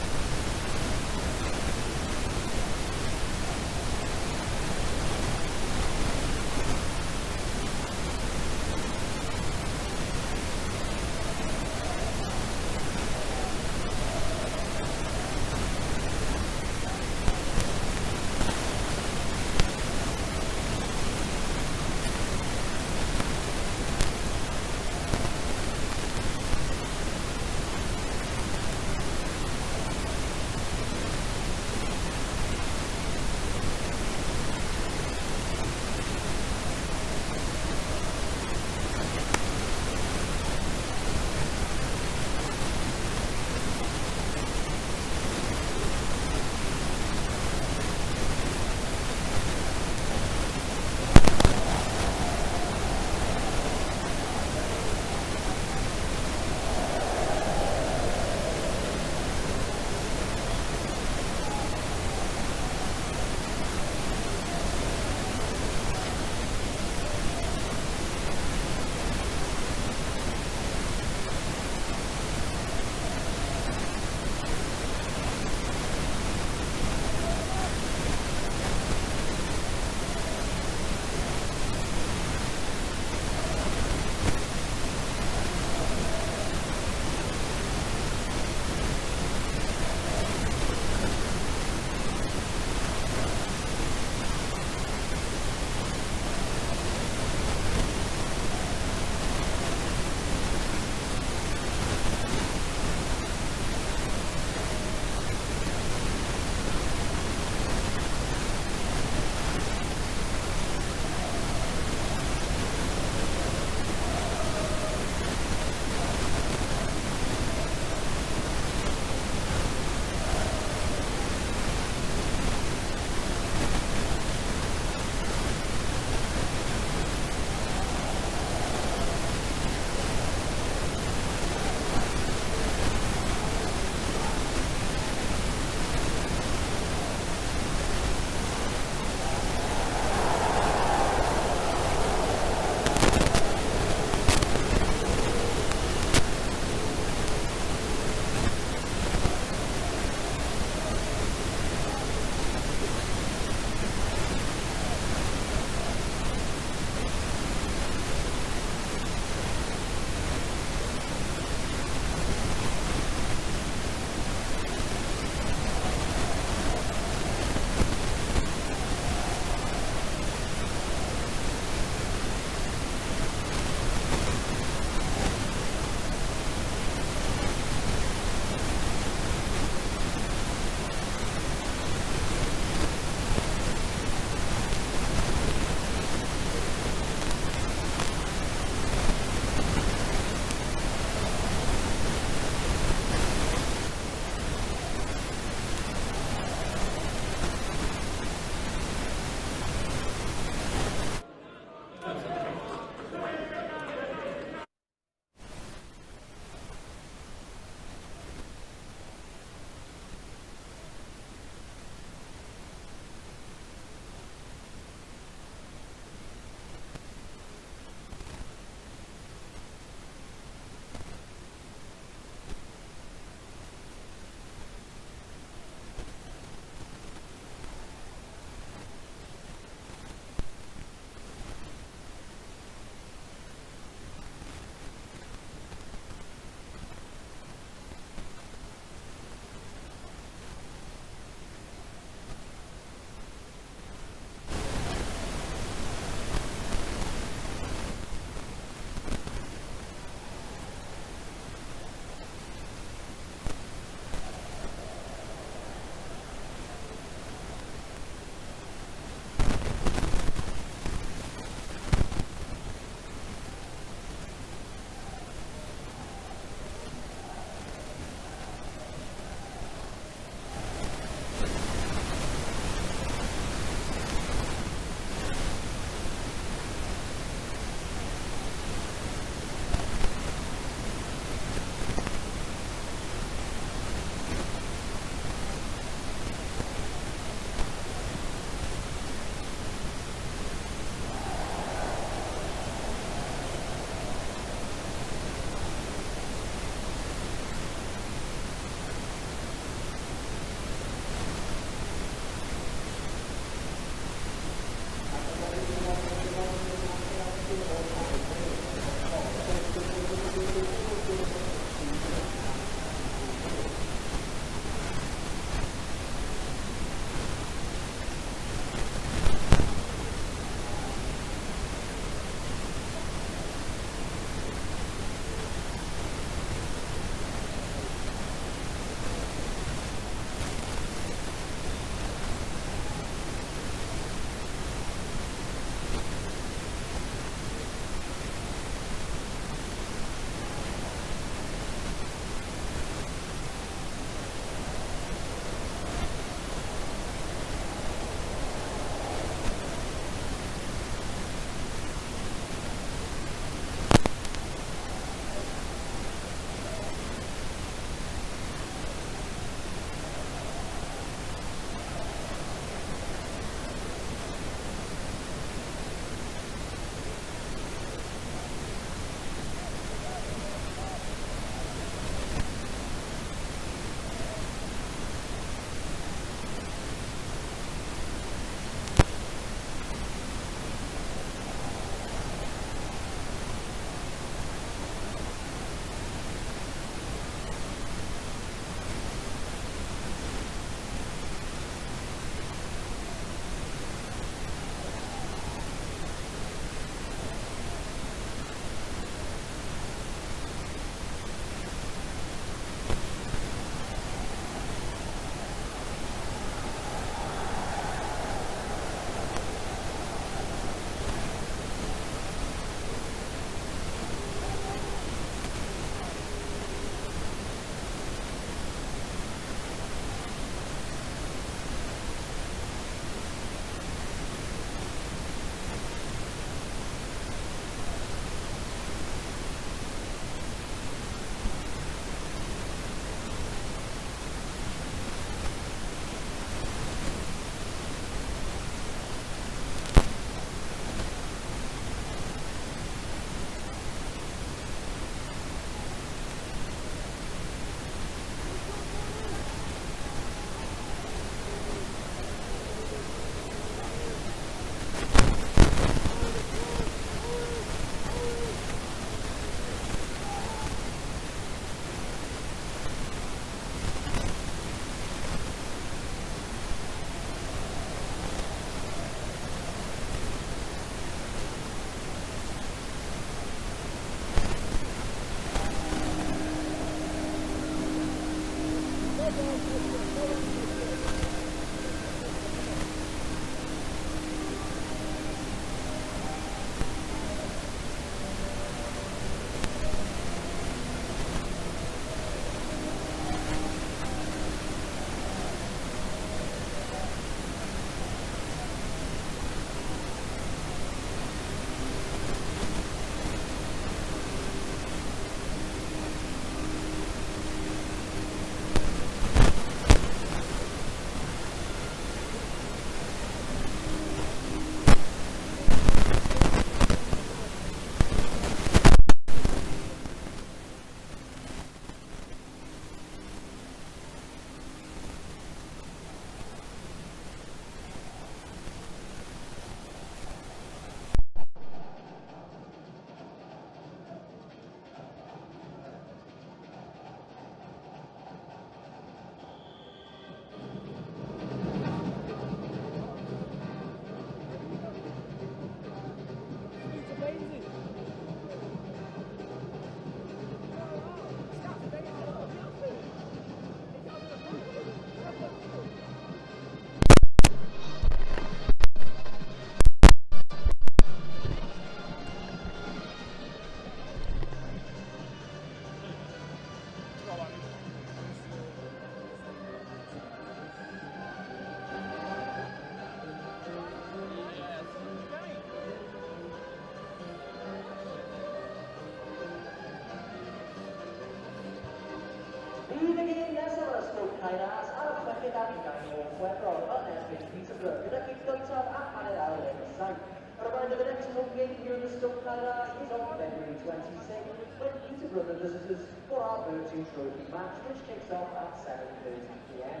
Visitors for our Virtue Trophy match, which kicks off at 7:30 p.m.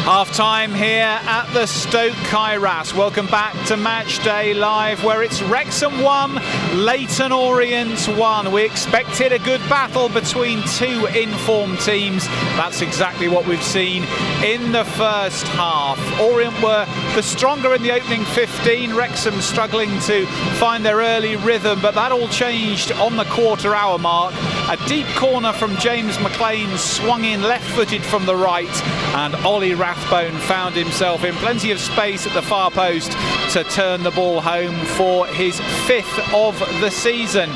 Half-time here at the Stoke Kairas. Welcome back to Matchday Live, where it's Wrexham 1, Leyton Orient 1. We expected a good battle between two informed teams. That's exactly what we've seen in the first half. Orient were the stronger in the opening 15. Wrexham struggling to find their early rhythm, but that all changed on the quarter-hour mark. A deep corner from James McLean swung in left-footed from the right, and Ollie Rathbone found himself in plenty of space at the far post to turn the ball home for his 5th of the season.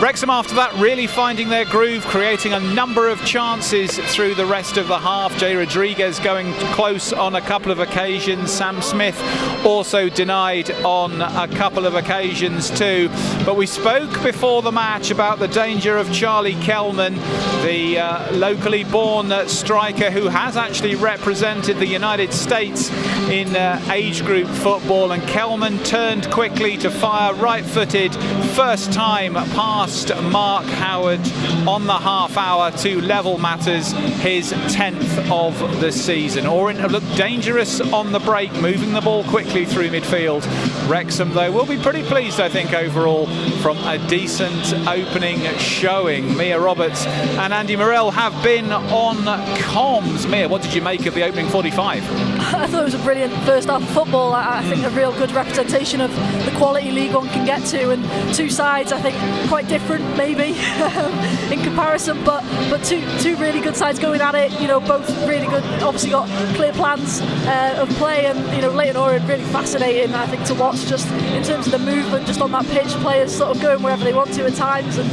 Wrexham after that really finding their groove, creating a number of chances through the rest of the half. Jay Rodriguez going close on a couple of occasions. Sam Smith also denied on a couple of occasions too. But we spoke before the match about the danger of Charlie Kelman, the locally born striker who has actually represented the United States in age group football. And Kelman turned quickly to fire right-footed, first time past Mark Howard on the half hour to level matters, his 10th of the season. Orient have looked dangerous on the break, moving the ball quickly through midfield. Wrexham, though, will be pretty pleased, I think, overall from a decent opening showing. Mia Roberts and Andy Morrell have been on comms. Mia, what did you make of the opening 45? I thought it was a brilliant first half of football. I think a real good representation of the quality League One can get to, and two sides I think quite different maybe in comparison, but two really good sides going at it. Both really good. Obviously got clear plans of play, and Leyton Orient really fascinating I think to watch, just in terms of the movement just on that pitch, players sort of going wherever they want to at times, and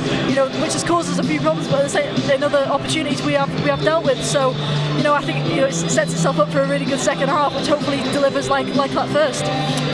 which has caused us a few problems, but in other opportunities we have dealt with. So I think it sets itself up for a really good second half, which hopefully delivers like that first.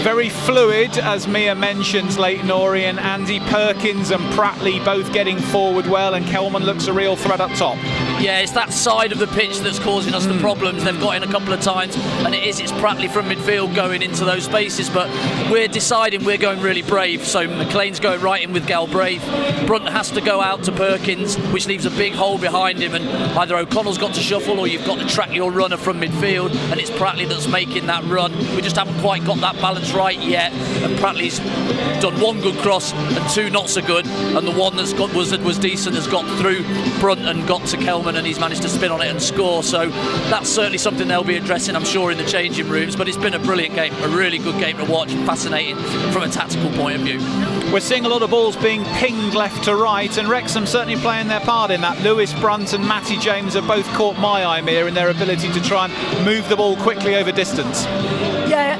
Very fluid, as Mia mentions, Leyton Orient. Andy Perkins and Pratley both getting forward well, and Kelman looks a real threat up top. Yeah, it's that side of the pitch that's causing us the problems. They've got in a couple of times, and it's Pratley from midfield going into those spaces, but we're deciding we're going really brave. So McLean's going right in with Galbraith. Brunt has to go out to Perkins, which leaves a big hole behind him, and either O'Connell's got to shuffle or you've got to track your runner from midfield, and it's Pratley that's making that run. We just haven't quite got that balance right yet, and Pratley's done one good cross and two not so good, and the one that's got was decent has got through Brunt and got to Kelman, and he's managed to spin on it and score. So that's certainly something they'll be addressing, I'm sure, in the changing rooms. But it's been a brilliant game, a really good game to watch, fascinating from a tactical point of view. We're seeing a lot of balls being pinged left to right, and Wrexham certainly playing their part in that. Lewis Brunt and Matty James have both caught my eye, Mia, in their ability to try and move the ball quickly over distance. Yeah,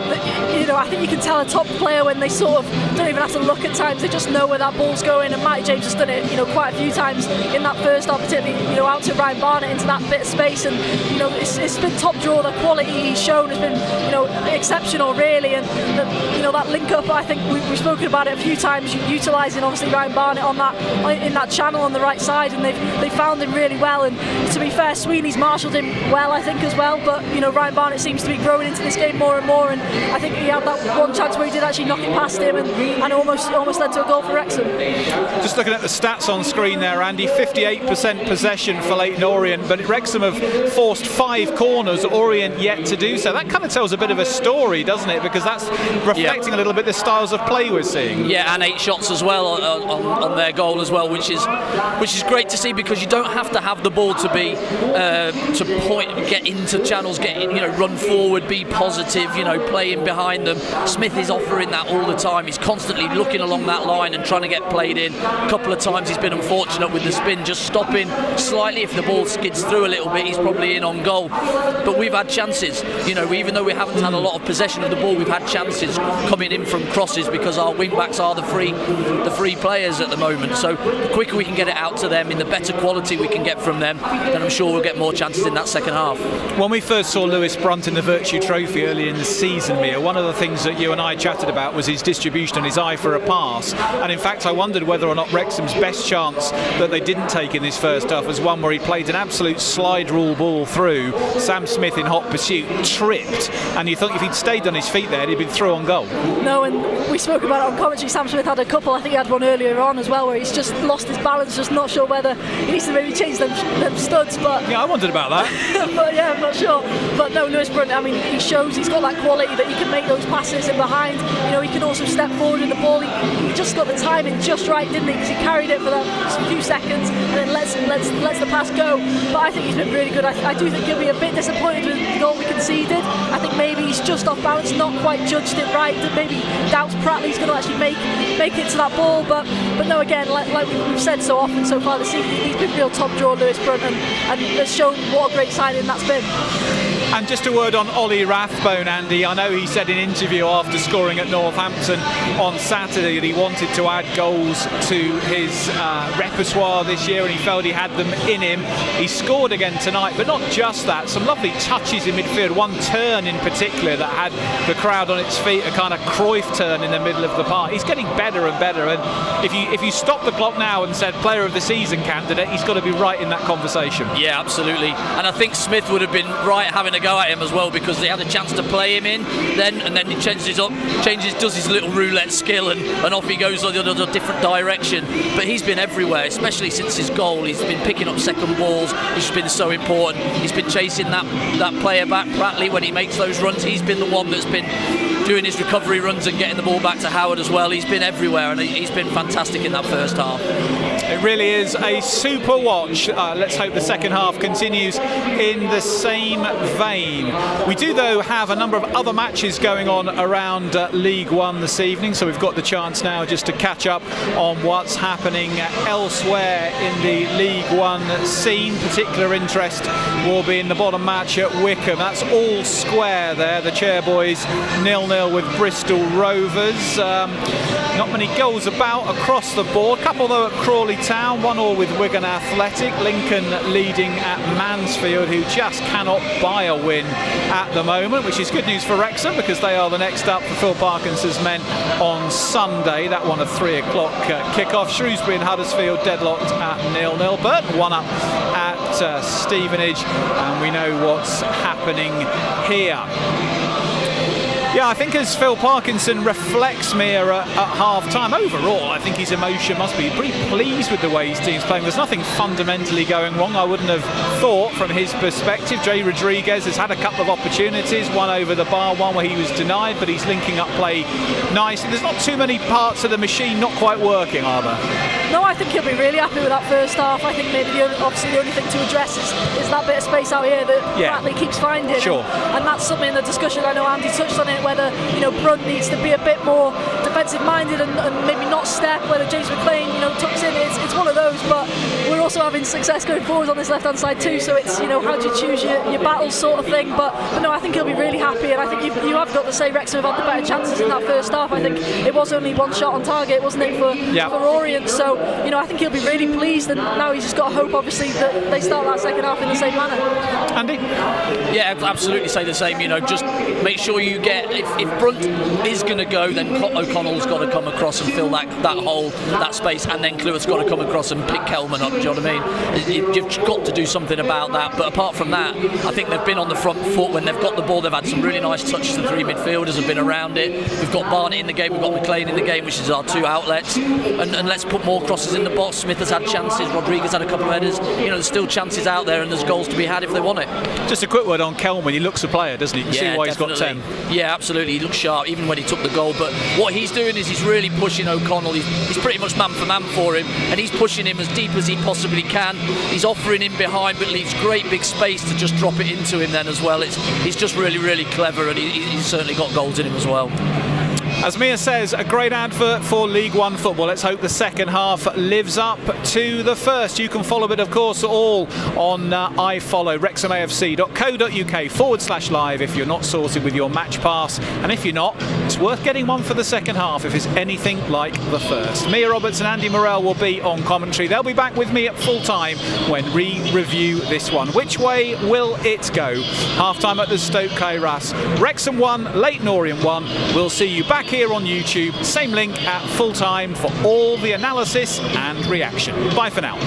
I think you can tell a top player when they sort of don't even have to look at times, they just know where that ball's going, and Matty James has done it quite a few times in that first half, particularly out to Ryan Barnett into that bit of space, and it's been top draw. The quality he's shown has been exceptional really, and that link up, I think we've spoken about it a few times, utilising obviously Ryan Barnett in that channel on the right side, and they found him really well, and to be fair, Sweeney's marshalled him well I think as well, but Ryan Barnett seems to be growing into this game more and more, and I think he had that one chance where he did actually knock it past him and almost led to a goal for Wrexham. Just looking at the stats on screen there, Andy, 58% possession for Leyton Orient, but Wrexham have forced 5 corners, Orient yet to do so. That kind of tells a bit of a story, doesn't it? Because that's reflecting a little bit the styles of play we're seeing. Yeah, and 8 shots as well on their goal as well, which is great to see, because you don't have to have the ball to be to point, get into channels, run forward, be positive, playing behind them. Smith is offering that all the time. He's constantly looking along that line and trying to get played in. A couple of times he's been unfortunate with the spin, just stopping slightly. If the ball skids through a little bit, he's probably in on goal. But we've had chances, even though we haven't had a lot of possession of the ball, we've had chances coming in from crosses, because our wing backs are the free players at the moment. So the quicker we can get it out to them, in the better quality we can get from them, then I'm sure we'll get more chances in that second half. When we first saw Lewis Brunt in the Virtue Trophy earlier in the season, Mia, one of the things that you and I chatted about was his distribution and his eye for a pass, and in fact I wondered whether or not Wrexham's best chance that they didn't take in this first half was one where he played an absolute slide rule ball through, Sam Smith in hot pursuit, tripped, and you thought if he'd stayed on his feet there he'd been through on goal. No, and we spoke about it on commentary, Sam Smith had a couple, I think he had one earlier on as well, where he's just lost his balance, just not sure whether he needs to maybe change them studs, but... Yeah, I wondered about that. But yeah, I'm not sure. But no, Lewis Brunt, he shows he's got that quality that he can make those passes in behind, he can also step forward in the ball, he just got the timing just right, didn't he, because he carried it for a few seconds and then lets the pass go. But I think he's been really good. I do think he'll be a bit disappointed with the goal we conceded. I think maybe he's just off balance, not quite judged it right, that maybe doubts Pratley's going to actually make it to that ball, but no, again, like we've said so often so far this season, he's been real top draw, Lewis Brunt, and has shown what a great signing that's been. And just a word on Ollie Rathbone, Andy. I know he said in an interview after scoring at Northampton on Saturday that he wanted to add goals to his repertoire this year, and he felt he had them in him. He scored again tonight, but not just that. Some lovely touches in midfield. One turn in particular that had the crowd on its feet, a kind of Cruyff turn in the middle of the park. He's getting better and better, and if you stop the clock now and said player of the season candidate, he's got to be right in that conversation. Yeah, absolutely. And I think Smith would have been right having a go at him as well, because they had a chance to play him in and then he does his little roulette skill and off he goes on a different direction. But he's been everywhere, especially since his goal. He's been picking up second balls, which has been so important. He's been chasing that player back, Pratley, when he makes those runs. He's been the one that's been doing his recovery runs and getting the ball back to Howard as well. He's been everywhere, and he's been fantastic in that first half. It really is a super watch. Let's hope the second half continues in the same vein. We do, though, have a number of other matches going on around League One this evening, so we've got the chance now just to catch up on what's happening elsewhere in the League One scene. Particular interest will be in the bottom match at Wycombe. That's all square there. The Chairboys 0-0 with Bristol Rovers. Not many goals about across the board. Couple though at Crawley Town, 1-1 with Wigan Athletic. Lincoln leading at Mansfield, who just cannot buy a win at the moment, which is good news for Wrexham because they are the next up for Phil Parkinson's men on Sunday. That one a 3 o'clock kickoff. Shrewsbury and Huddersfield deadlocked at 0-0. Burton 1 up at Stevenage, and we know what's happening here. Yeah, I think as Phil Parkinson reflects Mere at half-time, overall, I think his emotion must be pretty pleased with the way his team's playing. There's nothing fundamentally going wrong, I wouldn't have thought, from his perspective. Jay Rodriguez has had a couple of opportunities, one over the bar, one where he was denied, but he's linking up play nicely. There's not too many parts of the machine not quite working, are there? No, I think he'll be really happy with that first half. I think maybe obviously the only thing to address is that bit of space out here that Bradley keeps finding. Sure. And that's something in the discussion, I know Andy touched on it, whether Brunt needs to be a bit more defensive minded and maybe not step, whether James McLean tucks in. It's one of those, but we're also having success going forward on this left hand side too, so it's how do you choose your battles sort of thing. But no, I think he'll be really happy, and I think you have got to say Wrexham have had the better chances in that first half. I think it was only one shot on target, wasn't it, for Orient, so I think he'll be really pleased, and now he's just got to hope obviously that they start that second half in the same manner. Andy? Yeah, absolutely say the same. Just make sure you get, if Brunt is going to go, then O'Connell's got to come across and fill that hole, that space, and then Cleworth's got to come across and pick Kelman up. Do you know what I mean? You've got to do something about that. But apart from that, I think they've been on the front foot when they've got the ball. They've had some really nice touches. The three midfielders have been around it. We've got Barnett in the game. We've got McLean in the game, which is our two outlets. And let's put more crosses in the box. Smith has had chances. Rodriguez had a couple of headers. There's still chances out there, and there's goals to be had if they want it. Just a quick word on Kelman. He looks a player, doesn't he? You can see why definitely. He's got 10. Yeah, absolutely. He looks sharp, even when he took the goal. But what he's doing is he's really pushing O'Connell. He's pretty much man for man for him, and he's pushing him as deep as he possibly can. He's offering him behind, but leaves great big space to just drop it into him then as well. He's just really, really clever, and he's certainly got goals in him as well. As Mia says, a great advert for League One football. Let's hope the second half lives up to the first. You can follow it, of course, all on iFollow, wrexhamafc.co.uk/live if you're not sorted with your match pass. And if you're not, it's worth getting one for the second half if it's anything like the first. Mia Roberts and Andy Morrell will be on commentary. They'll be back with me at full time when we review this one. Which way will it go? Half time at the Stoke Kairas. Wrexham 1, Leyton Orient 1. We'll see you back here on YouTube, same link at full time for all the analysis and reaction. Bye for now.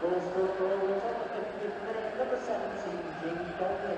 Goal scored goal was on the 50th minute, number 17, Jamie Godley.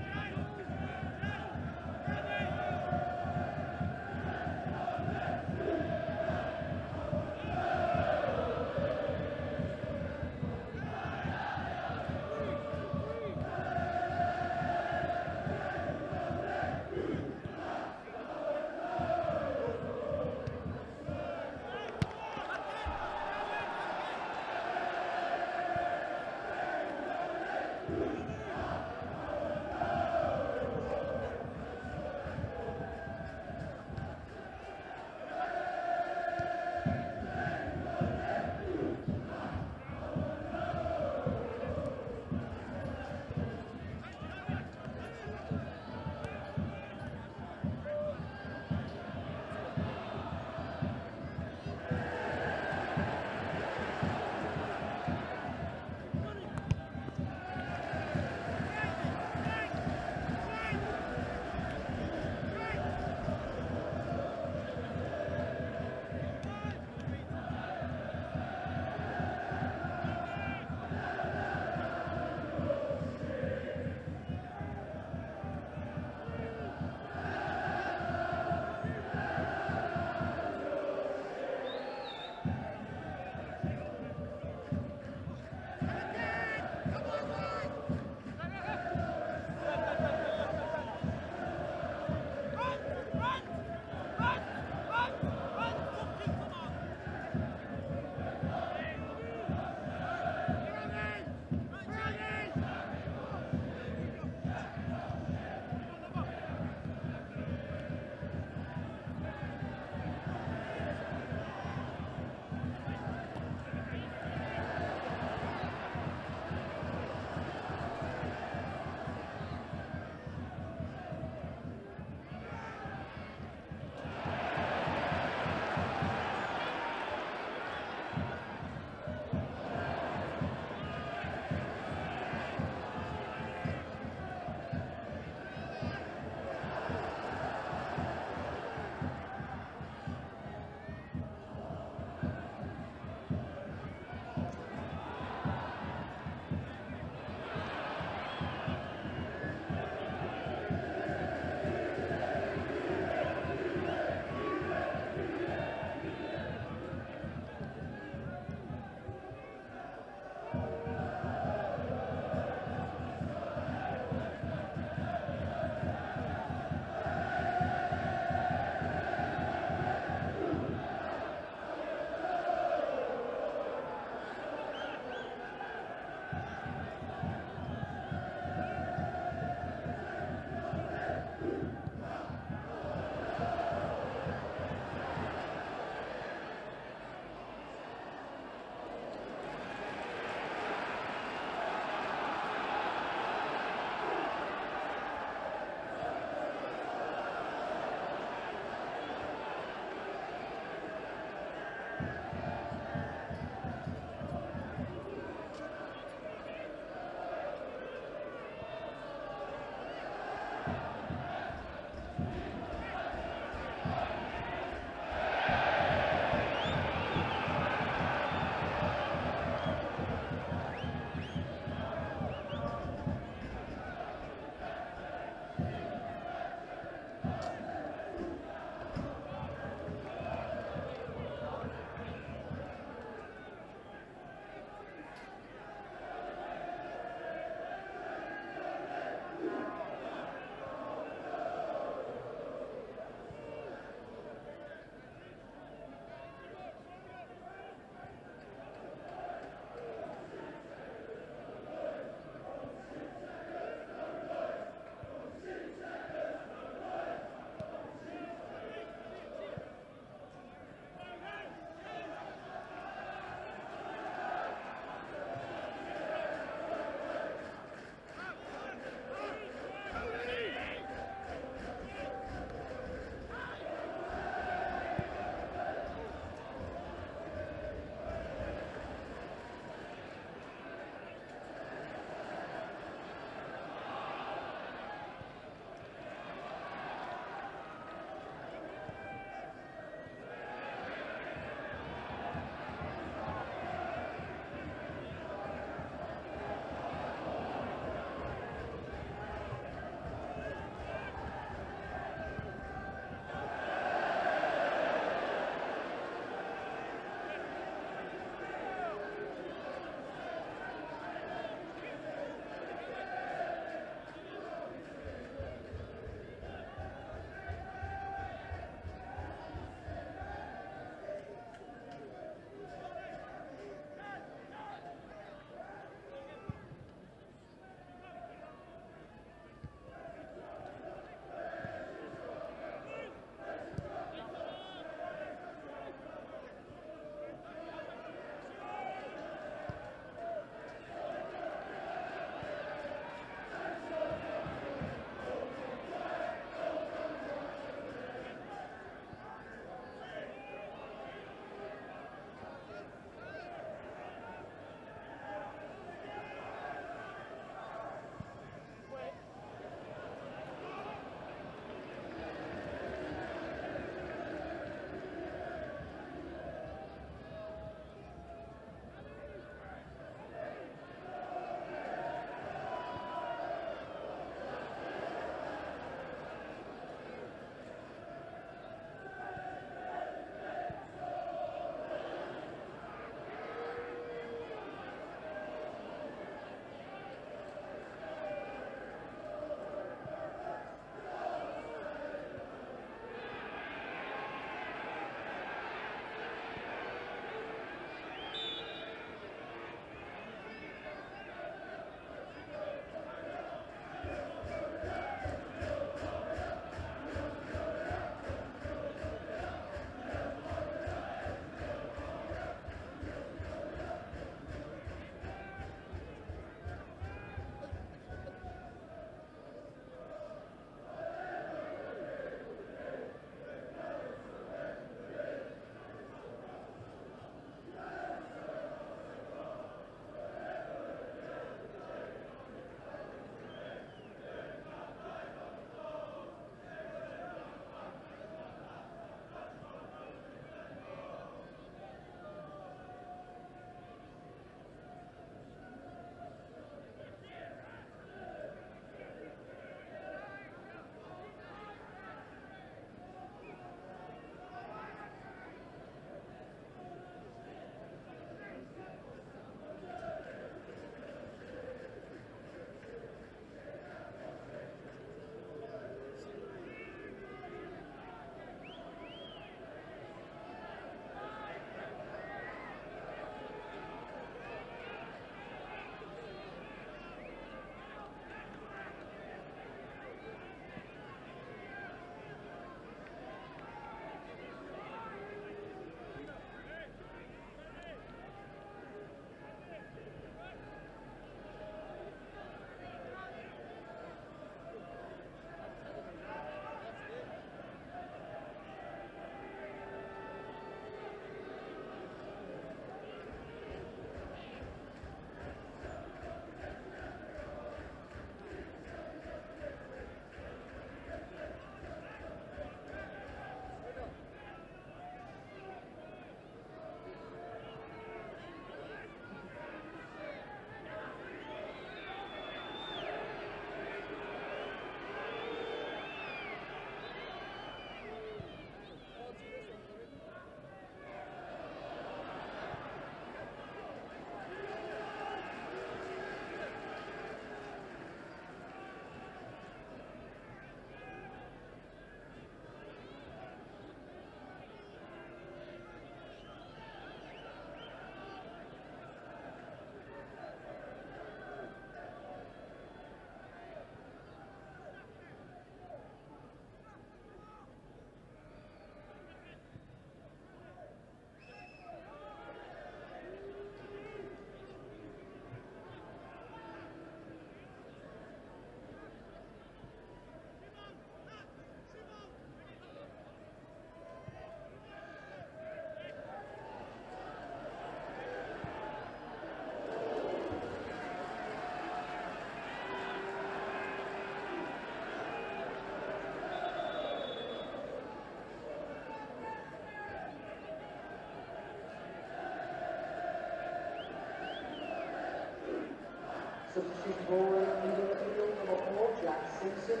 forward, leading the field, number 4, Jack Simpson.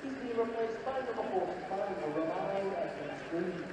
He's been replaced by number 45, Romano Evans-Green.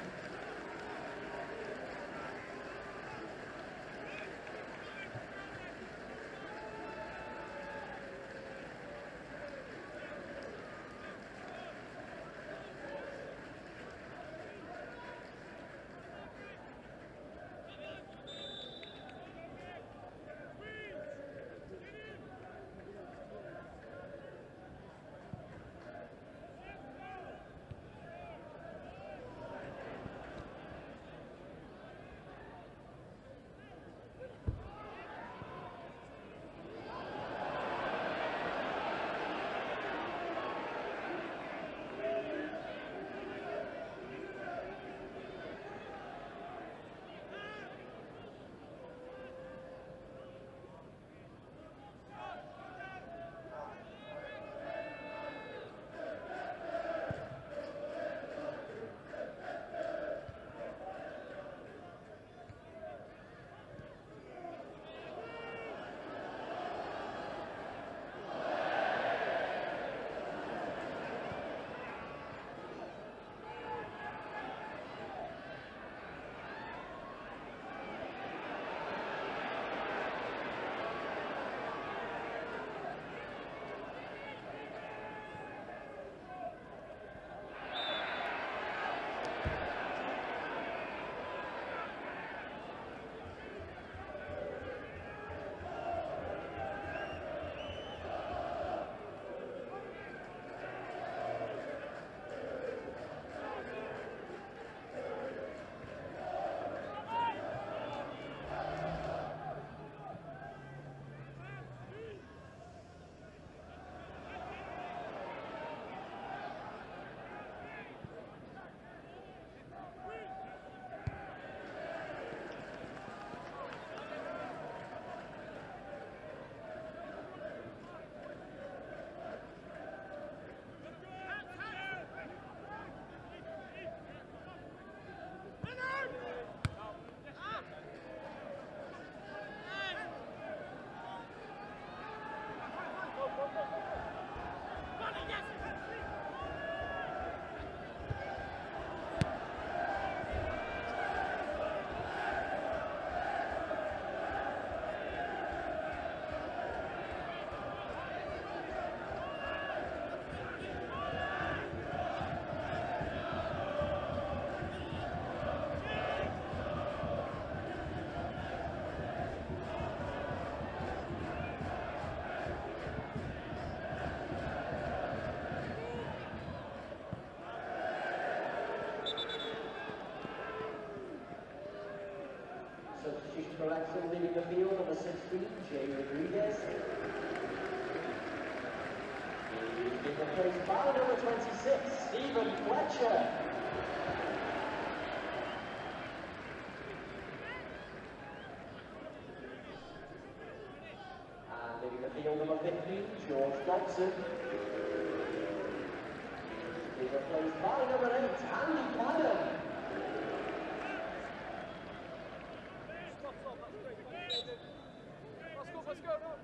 Substitution for Wrexham, leaving the field, number 16, Jay Rodriguez. He's been replaced by number 26, Stephen Fletcher. And leaving the field, number 15, George Dobson. He's replaced by number 8, Andy Cannon. Let's go now.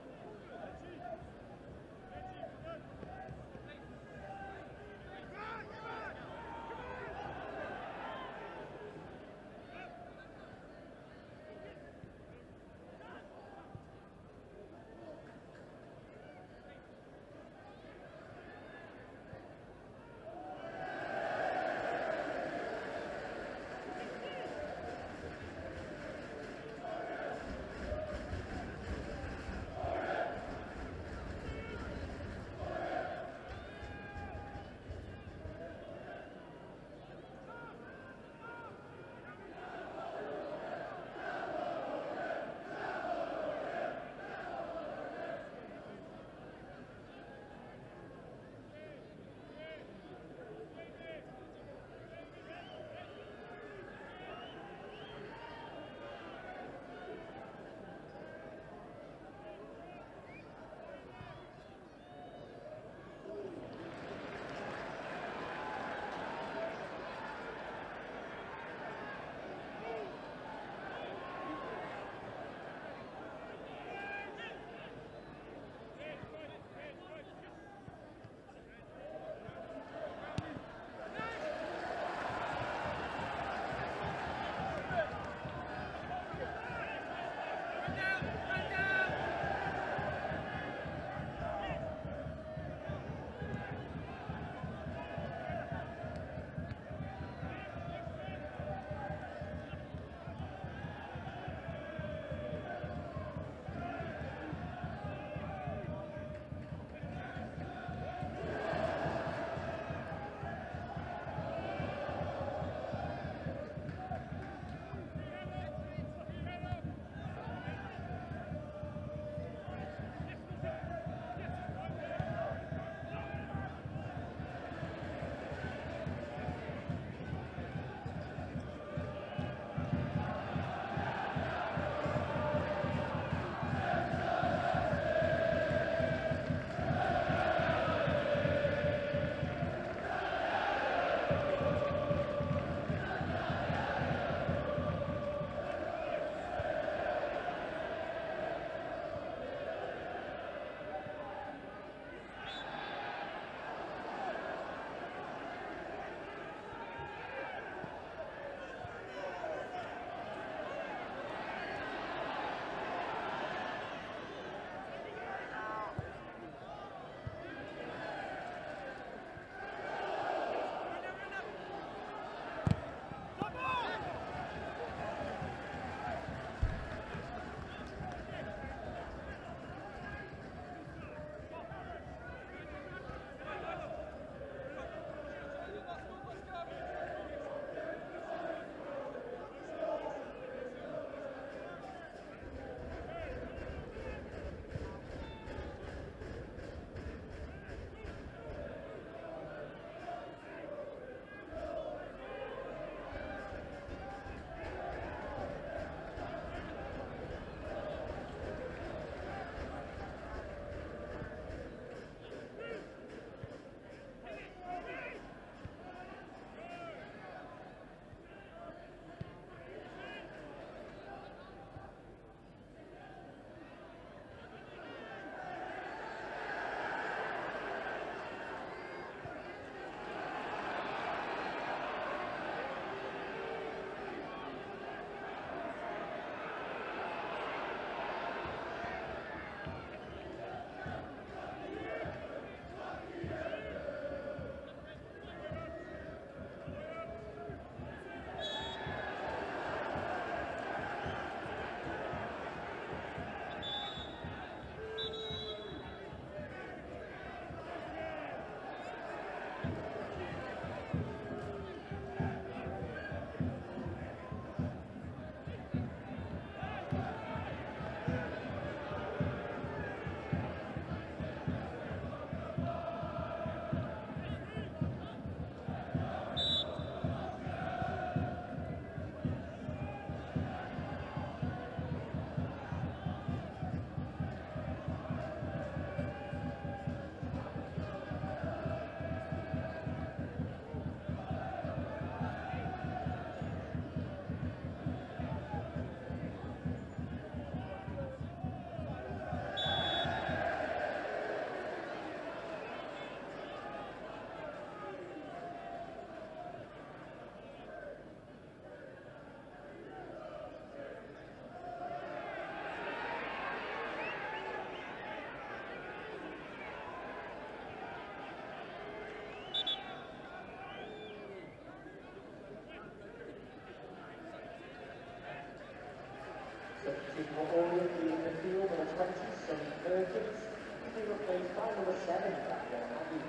Substituting for Orient in the midfield, number 20, Sonny Perkins. He's been replaced by number 7, Maggie.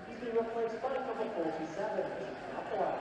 He's been replaced by number 47, Applewood.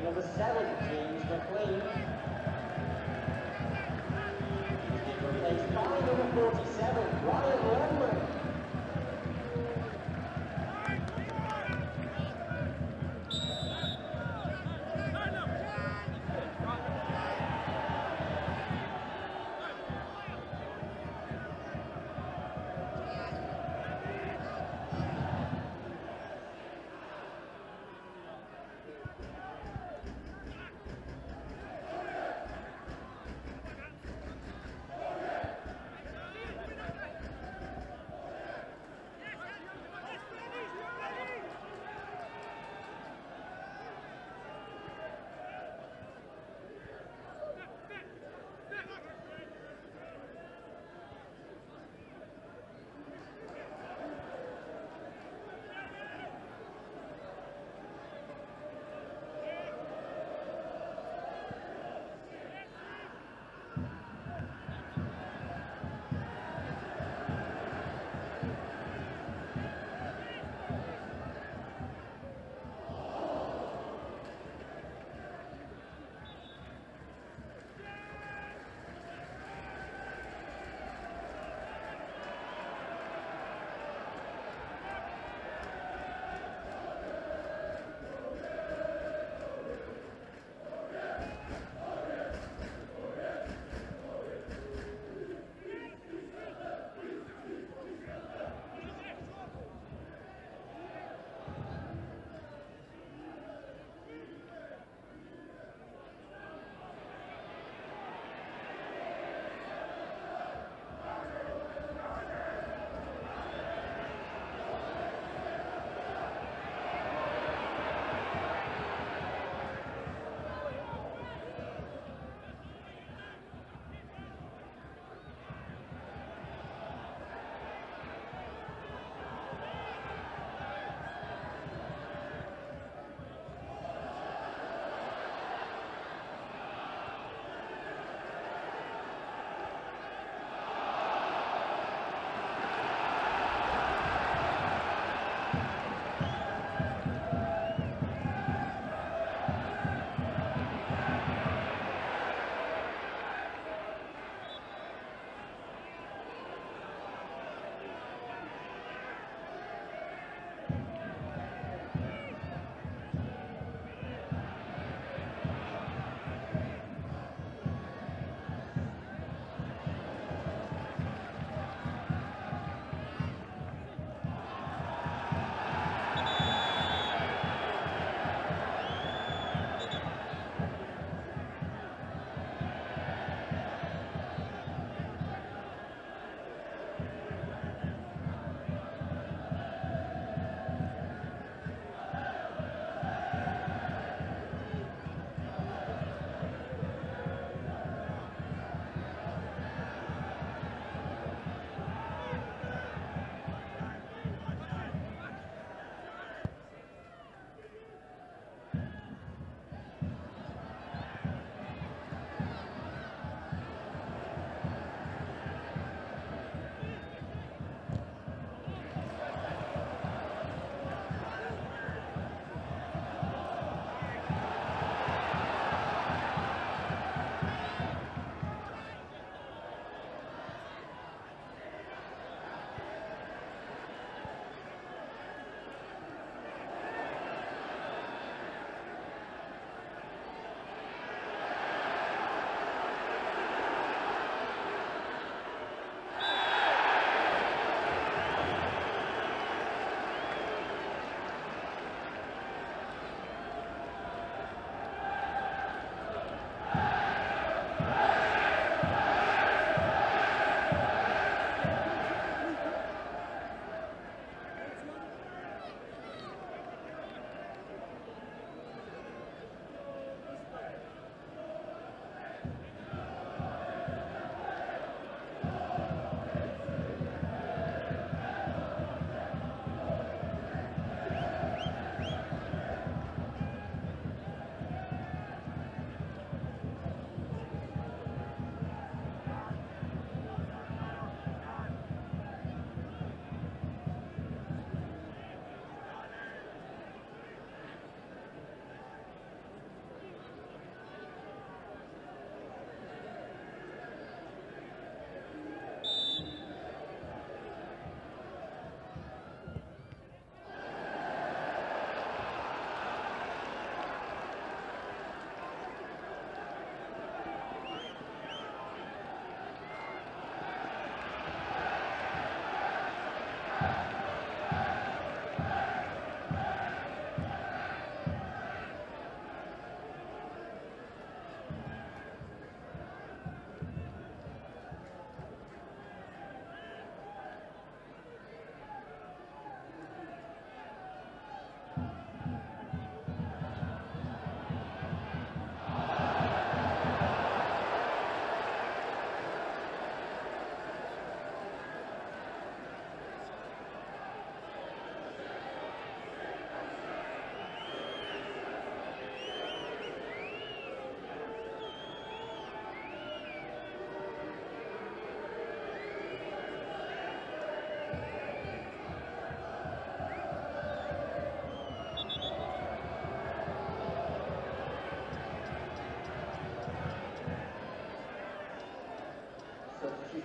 Number 7, James McLean. He's been replaced by number 47, Ryan Longman.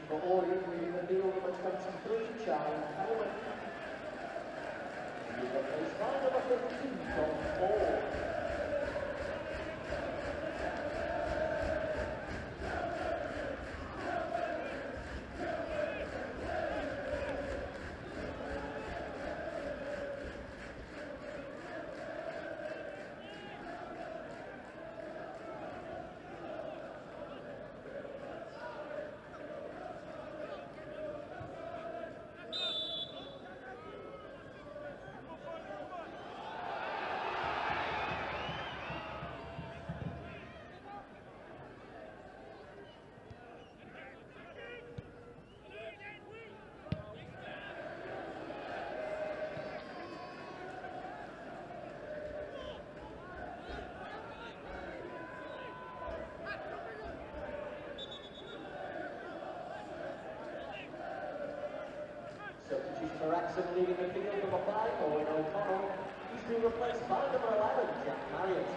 For Orient, leading the field number 23, Charlie Howard. He's replaced by number 15, John Ford. Substitution for Wrexham, leading the field number 5, Owen O'Connell. He's been replaced by number 11, Jack Marriott.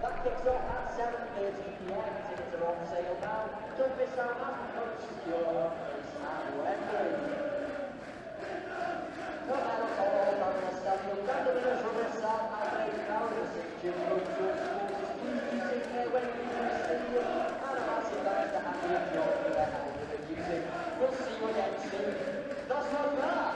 That kicks off at 7:30 PM. Tickets are on sale now. Don't miss out as we come to secure your place at Wembley. No matter all down the stadium, Randomers from the South Adelaide crowd of St. Jim Road supporters please do take care when you leave the stadium, and a massive thanks to Andy and John for their help with the music. We'll see you again soon. That's not bad.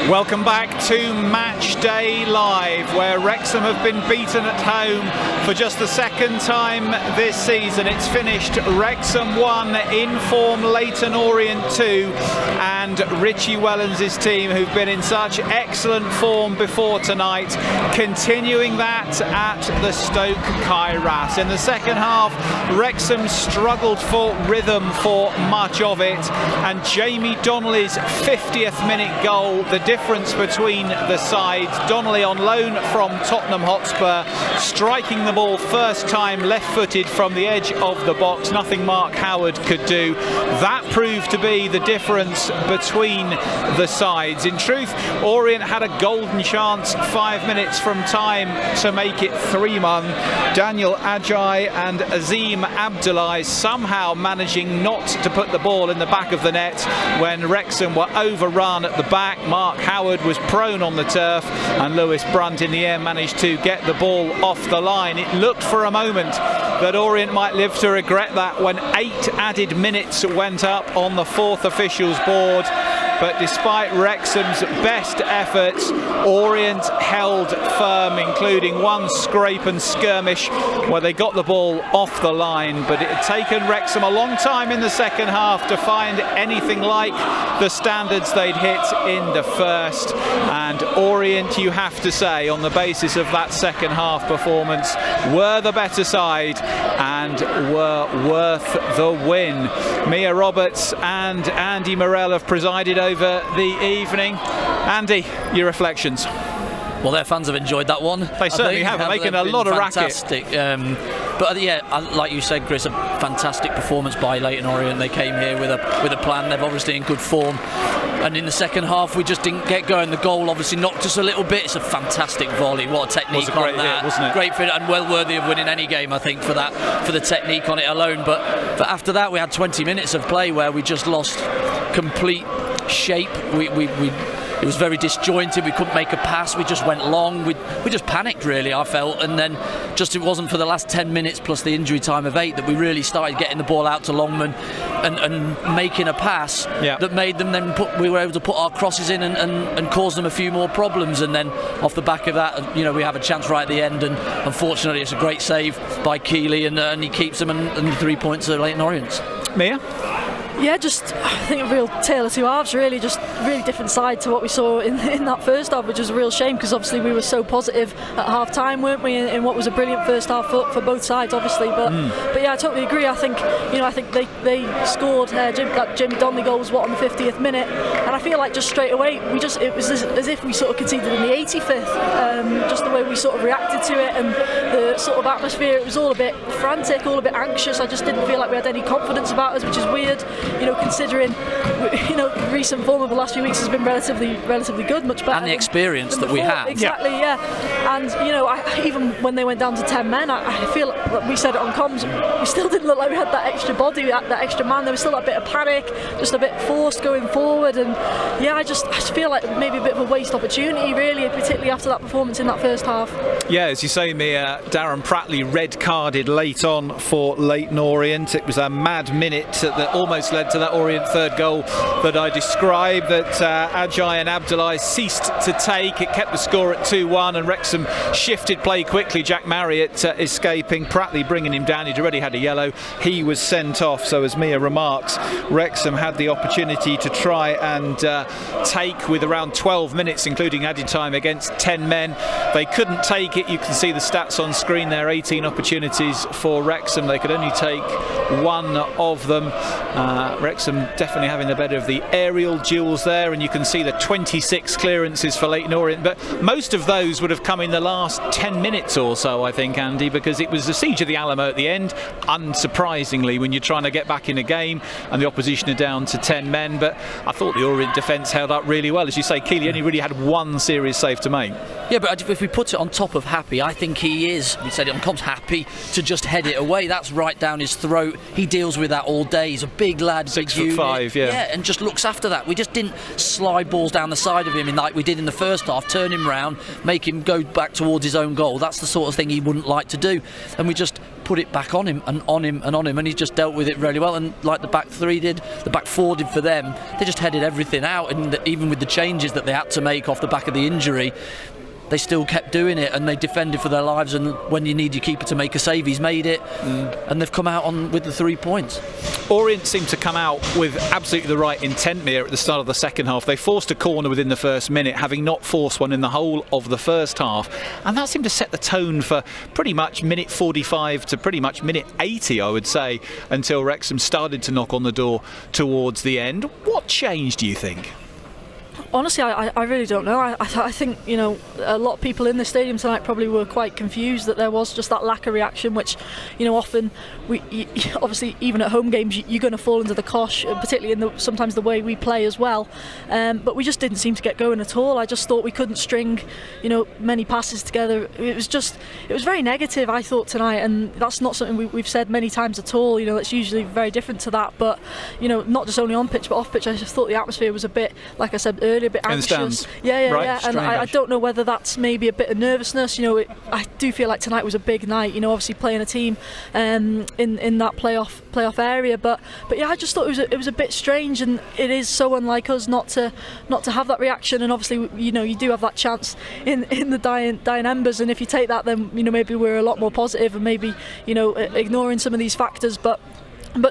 Welcome back to Match Day Live, where Wrexham have been beaten at home for just the second time this season. It's finished Wrexham 1, in form Leyton Orient 2, and Richie Wellens' team, who've been in such excellent form before tonight, continuing that at the Stoke Kairas. In the second half, Wrexham struggled for rhythm for much of it, and Jamie Donnelly's 50th minute goal, the difference between the sides. Donnelly on loan from Tottenham Hotspur, striking the ball first time left-footed from the edge of the box. Nothing Mark Howard could do. That proved to be the difference between the sides. In truth, Orient had a golden chance 5 minutes from time to make it 3-1. Daniel Ajay and Azim Abdullahi somehow managing not to put the ball in the back of the net when Wrexham were overrun at the back. Mark Howard was prone on the turf, and Lewis Brunt in the air managed to get the ball off the line. It looked for a moment that Orient might live to regret that when 8 added minutes went up on the fourth official's board. but despite Wrexham's best efforts, Orient held firm, including one scrape and skirmish where they got the ball off the line, but it had taken Wrexham a long time in the second half to find anything like the standards they'd hit in the first. And Orient, you have to say, on the basis of that second half performance, were the better side and were worth the win. Mia Roberts and Andy Morell have presided over the evening. Andy, your reflections? Well, their fans have enjoyed that one. They certainly have, making a lot of fantastic. But yeah, like you said, Chris, a fantastic performance by Leyton Orient. They came here with a plan. They're obviously in good form. And in the second half, we just didn't get going. The goal obviously knocked us a little bit. It's a fantastic volley. What a technique on that. Hit, wasn't it? Great fit and well worthy of winning any game, I think, for the technique on it alone. But after that, we had 20 minutes of play where we just lost complete shape. It was very disjointed. We couldn't make a pass. We just went long. We just panicked, really, I felt. And then just it wasn't for the last 10 minutes plus the injury time of 8 that we really started getting the ball out to Longman and making a pass that made them then we were able to put our crosses in and cause them a few more problems. And then off the back of that, we have a chance right at the end. And unfortunately, it's a great save by Keeley and he keeps them and 3 points at Leyton Orient. Mia? Yeah, just I think a real tale of two halves, really. Just really different side to what we saw in that first half, which was a real shame because obviously we were so positive at half time, weren't we? In what was a brilliant first half for both sides, obviously. But yeah, I totally agree. I think they scored that Jamie Donnelly goal was on the 50th minute, and I feel like just straight away it was as if we sort of conceded in the 85th. Just the way we sort of reacted to it and the sort of atmosphere, it was all a bit frantic, all a bit anxious. I just didn't feel like we had any confidence about us, which is weird. Considering the recent form of the last few weeks has been relatively good, much better. And the experience that we have. Exactly, yeah. And even when they went down to 10 men, I feel like we said it on comms, we still didn't look like we had that extra body, that extra man. There was still that bit of panic, just a bit forced going forward. And yeah, I just feel like maybe a bit of a waste opportunity, really, particularly after that performance in that first half. Yeah, as you say, Mia, Darren Pratley red carded late on for Leyton Orient. It was a mad minute that almost led to that Orient third goal that I described, that Ajay and Abdullahi ceased to take. It kept the score at 2-1 and Wrexham shifted play quickly. Jack Marriott escaping, Pratley bringing him down. He'd already had a yellow. He was sent off. So as Mia remarks, Wrexham had the opportunity to try and take with around 12 minutes, including added time, against 10 men. They couldn't take it. You can see the stats on screen there, 18 opportunities for Wrexham. They could only take one of them. Wrexham definitely having the better of the aerial duels there, and you can see the 26 clearances for Leyton Orient, but most of those would have come in the last 10 minutes or so, I think, Andy, because it was the siege of the Alamo at the end, unsurprisingly, when you're trying to get back in a game and the opposition are down to 10 men. But I thought the Orient defence held up really well. As you say, Keeley only really had one serious save to make. Yeah, but if we put it on top of happy, I think he is, we said it on comms, happy to just head it away. That's right down his throat. He deals with that all day. He's a big lad, 6'5", yeah, and just looks after that. We just didn't slide balls down the side of him like we did in the first half, turn him round, make him go back towards his own goal. That's the sort of thing he wouldn't like to do, and we just put it back on him and on him and on him, and he just dealt with it really well. And like the back three did, the back four did for them, they just headed everything out, and even with the changes that they had to make off the back of the injury, they still kept doing it and they defended for their lives. And when you need your keeper to make a save, he's made it, and they've come out with the 3 points. Orient seemed to come out with absolutely the right intent there at the start of the second half. They forced a corner within the first minute, having not forced one in the whole of the first half, and that seemed to set the tone for pretty much minute 45 to pretty much minute 80, I would say, until Wrexham started to knock on the door towards the end. What changed, do you think? Honestly, I really don't know. I think, a lot of people in the stadium tonight probably were quite confused that there was just that lack of reaction, which, often, obviously, even at home games, you're going to fall into the cosh, particularly in sometimes the way we play as well. But we just didn't seem to get going at all. I just thought we couldn't string, many passes together. It was very negative, I thought, tonight, and that's not something we've said many times at all. It's usually very different to that. But, not just only on pitch, but off pitch, I just thought the atmosphere was a bit, like I said earlier, clearly a bit In the anxious. stands. Yeah. Right. And I don't know whether that's maybe a bit of nervousness. I do feel like tonight was a big night. Obviously playing a team in that playoff area. But yeah, I just thought it was a bit strange, and it is so unlike us not to have that reaction. And obviously, you do have that chance in the dying embers. And if you take that, then maybe we're a lot more positive, and maybe ignoring some of these factors. But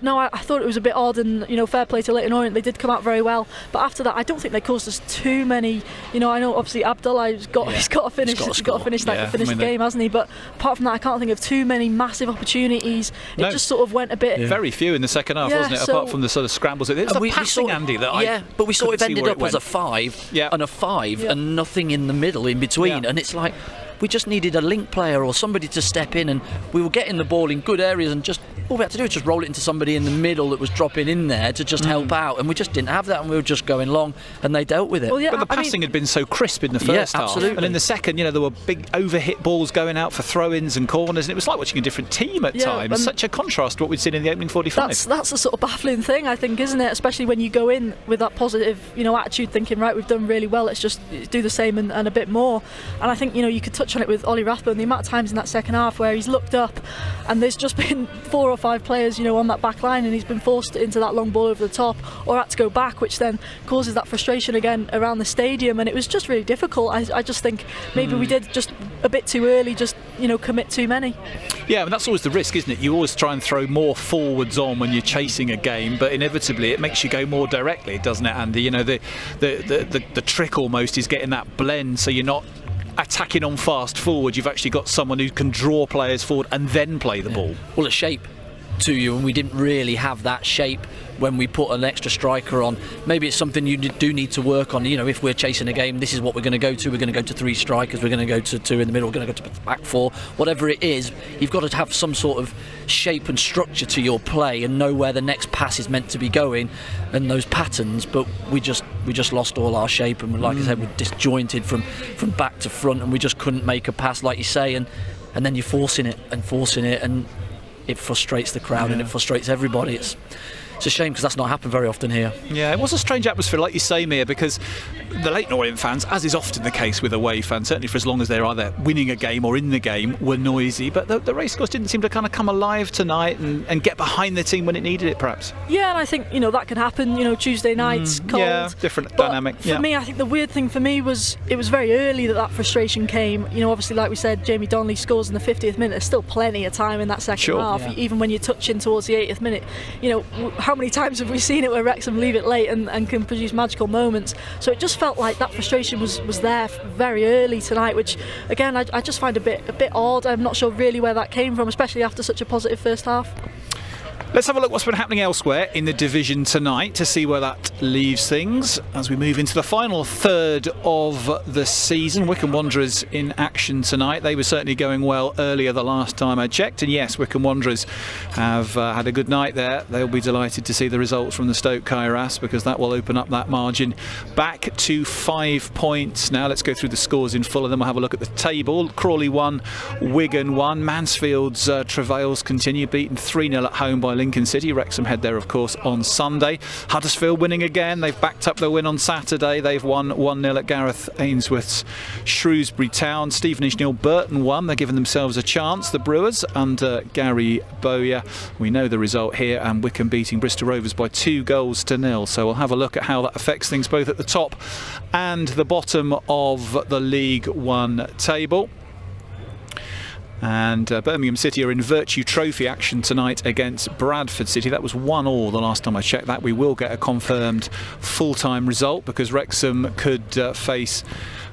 no, I thought it was a bit odd, and fair play to Leyton Orient. They did come out very well, but after that, I don't think they caused us too many. I know obviously Abdullah's got to finish the game, hasn't he? But apart from that, I can't think of too many massive opportunities. It just sort of went a bit. Very few in the second half, wasn't it? Apart from the sort of scrambles. It was the passing, Andy. But we sort of ended up as a 5 and a 5 and nothing in the middle in between, and it's like. We just needed a link player or somebody to step in, and we were getting the ball in good areas, and just all we had to do was just roll it into somebody in the middle that was dropping in there to just help out, and we just didn't have that, and we were just going long, and they dealt with it. Well, but the passing had been so crisp in the first half, absolutely. And in the second, there were big overhit balls going out for throw-ins and corners, and it was like watching a different team at times. Such a contrast to what we'd seen in the opening 45. That's the sort of baffling thing, I think, isn't it? Especially when you go in with that positive, attitude, thinking, right, we've done really well, let's just do the same and a bit more. And I think, you could touch on it with Ollie Rathbone, the amount of times in that second half where he's looked up and there's just been 4 or 5 players, on that back line, and he's been forced into that long ball over the top or had to go back, which then causes that frustration again around the stadium, and it was just really difficult. I just think maybe we did just a bit too early, just commit too many. Yeah, and that's always the risk, isn't it? You always try and throw more forwards on when you're chasing a game, but inevitably it makes you go more directly, doesn't it, Andy? The trick almost is getting that blend, so you're not attacking on fast forward. You've actually got someone who can draw players forward and then play the ball. Well, a shape to you, and we didn't really have that shape when we put an extra striker on. Maybe it's something you do need to work on. If we're chasing a game, this is what we're going to go to. We're going to go to 3 strikers, we're going to go to 2 in the middle, we're going to go to back 4. Whatever it is, you've got to have some sort of shape and structure to your play and know where the next pass is meant to be going and those patterns. But we just lost all our shape, and like I said, we're disjointed from back to front, and we just couldn't make a pass, like you say, and then you're forcing it, and it frustrates the crowd and it frustrates everybody. It's a shame, because that's not happened very often here. Yeah, it was a strange atmosphere, like you say, Mia, because the Leyton Orient fans, as is often the case with away fans, certainly for as long as they're either winning a game or in the game, were noisy, but the racecourse didn't seem to kind of come alive tonight and get behind the team when it needed it, perhaps. Yeah, and I think that can happen. Tuesday nights, cold. Yeah, different but dynamic. For me, I think the weird thing for me was it was very early that frustration came. Obviously, like we said, Jamie Donnelly scores in the 50th minute. There's still plenty of time in that second half, even when you're touching towards the 80th minute. How many times have we seen it where Wrexham leave it late and can produce magical moments? So it just felt like that frustration was there very early tonight, which again I just find a bit odd. I'm not sure really where that came from, especially after such a positive first half. Let's have a look what's been happening elsewhere in the division tonight to see where that leaves things as we move into the final third of the season. Wycombe Wanderers in action tonight. They were certainly going well earlier the last time I checked, and yes, Wycombe Wanderers have had a good night there. They'll be delighted to see the results from the Stoke Kairas, because that will open up that margin back to 5 points. Now let's go through the scores in full, and then we'll have a look at the table. Crawley 1, Wigan 1. Mansfield's travails continue, beaten 3-0 at home by Lincoln City. Wrexham head there, of course, on Sunday. Huddersfield winning again. They've backed up their win on Saturday. They've won 1-0 at Gareth Ainsworth's Shrewsbury Town. Stevenage 0, Burton 1. They're giving themselves a chance. The Brewers under Gary Bowyer. We know the result here, and Wycombe beating Bristol Rovers by 2-0. So we'll have a look at how that affects things both at the top and the bottom of the League One table. And Birmingham City are in Virtue Trophy action tonight against Bradford City. That was 1-1 the last time I checked that. We will get a confirmed full-time result, because Wrexham could face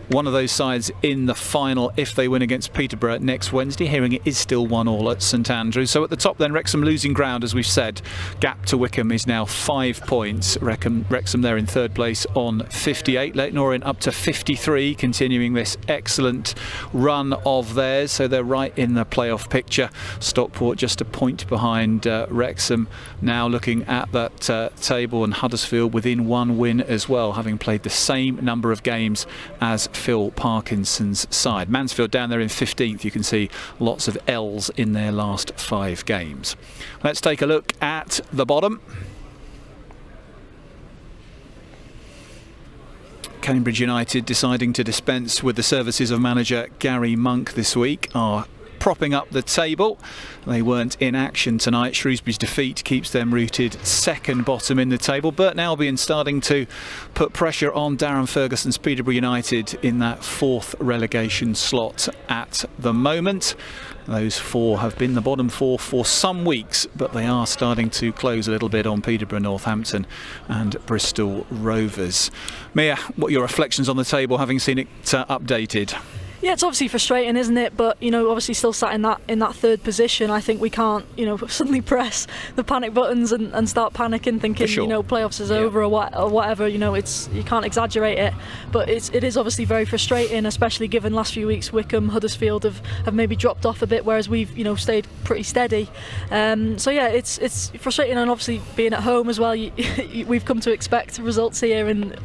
one of those sides in the final if they win against Peterborough next Wednesday. Hearing it is still 1-1 at St Andrews. So at the top then, Wrexham losing ground, as we've said. Gap to Wycombe is now 5 points. Wrexham there in third place on 58. Leyton Orient up to 53, continuing this excellent run of theirs. So they're right in the playoff picture. Stockport just a point behind Wrexham. Now looking at that table, and Huddersfield within 1 win as well, having played the same number of games as Phil Parkinson's side. Mansfield down there in 15th. You can see lots of L's in their last 5 games. Let's take a look at the bottom. Cambridge United deciding to dispense with the services of manager Gary Monk this week are propping up the table. They weren't in action tonight. Shrewsbury's defeat keeps them rooted second bottom in the table. Burton Albion starting to put pressure on Darren Ferguson's Peterborough United in that fourth relegation slot at the moment. Those four have been the bottom four for some weeks, but they are starting to close a little bit on Peterborough, Northampton and Bristol Rovers. Mia, what are your reflections on the table, having seen it updated? Yeah, it's obviously frustrating, isn't it? But obviously still sat in that third position. I think we can't, suddenly press the panic buttons and start panicking, thinking, sure. Playoffs is over or whatever. You can't exaggerate it. But it is obviously very frustrating, especially given last few weeks Wycombe, Huddersfield have maybe dropped off a bit, whereas we've stayed pretty steady. So yeah, it's frustrating, and obviously being at home as well, we've come to expect results here and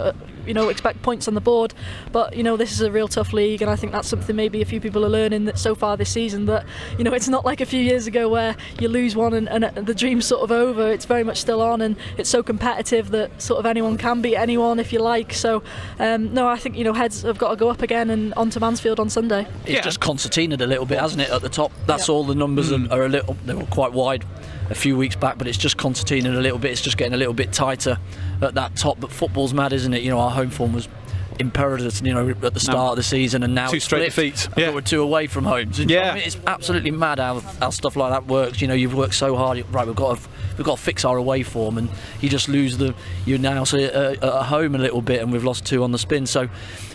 expect points on the board. But this is a real tough league, and I think that's something maybe a few people are learning that so far this season, that it's not like a few years ago where you lose one and the dream's sort of over. It's very much still on, and it's so competitive that sort of anyone can beat anyone if you like. So no, I think heads have got to go up again and onto Mansfield on Sunday. It's just concertinaed a little bit, hasn't it, at the top? That's all. The numbers are a little, they were quite wide a few weeks back, but it's just concertinaed a little bit. It's just getting a little bit tighter at that top. But football's mad, isn't it? Our home form was imperative, at the start of the season, and now 2 straight defeats. Yeah, we're 2 away from home. So, yeah, it's absolutely mad how stuff like that works. You've worked so hard. Right, we've got to fix our away form, and you just lose you now see at home a little bit, and we've lost 2 on the spin. So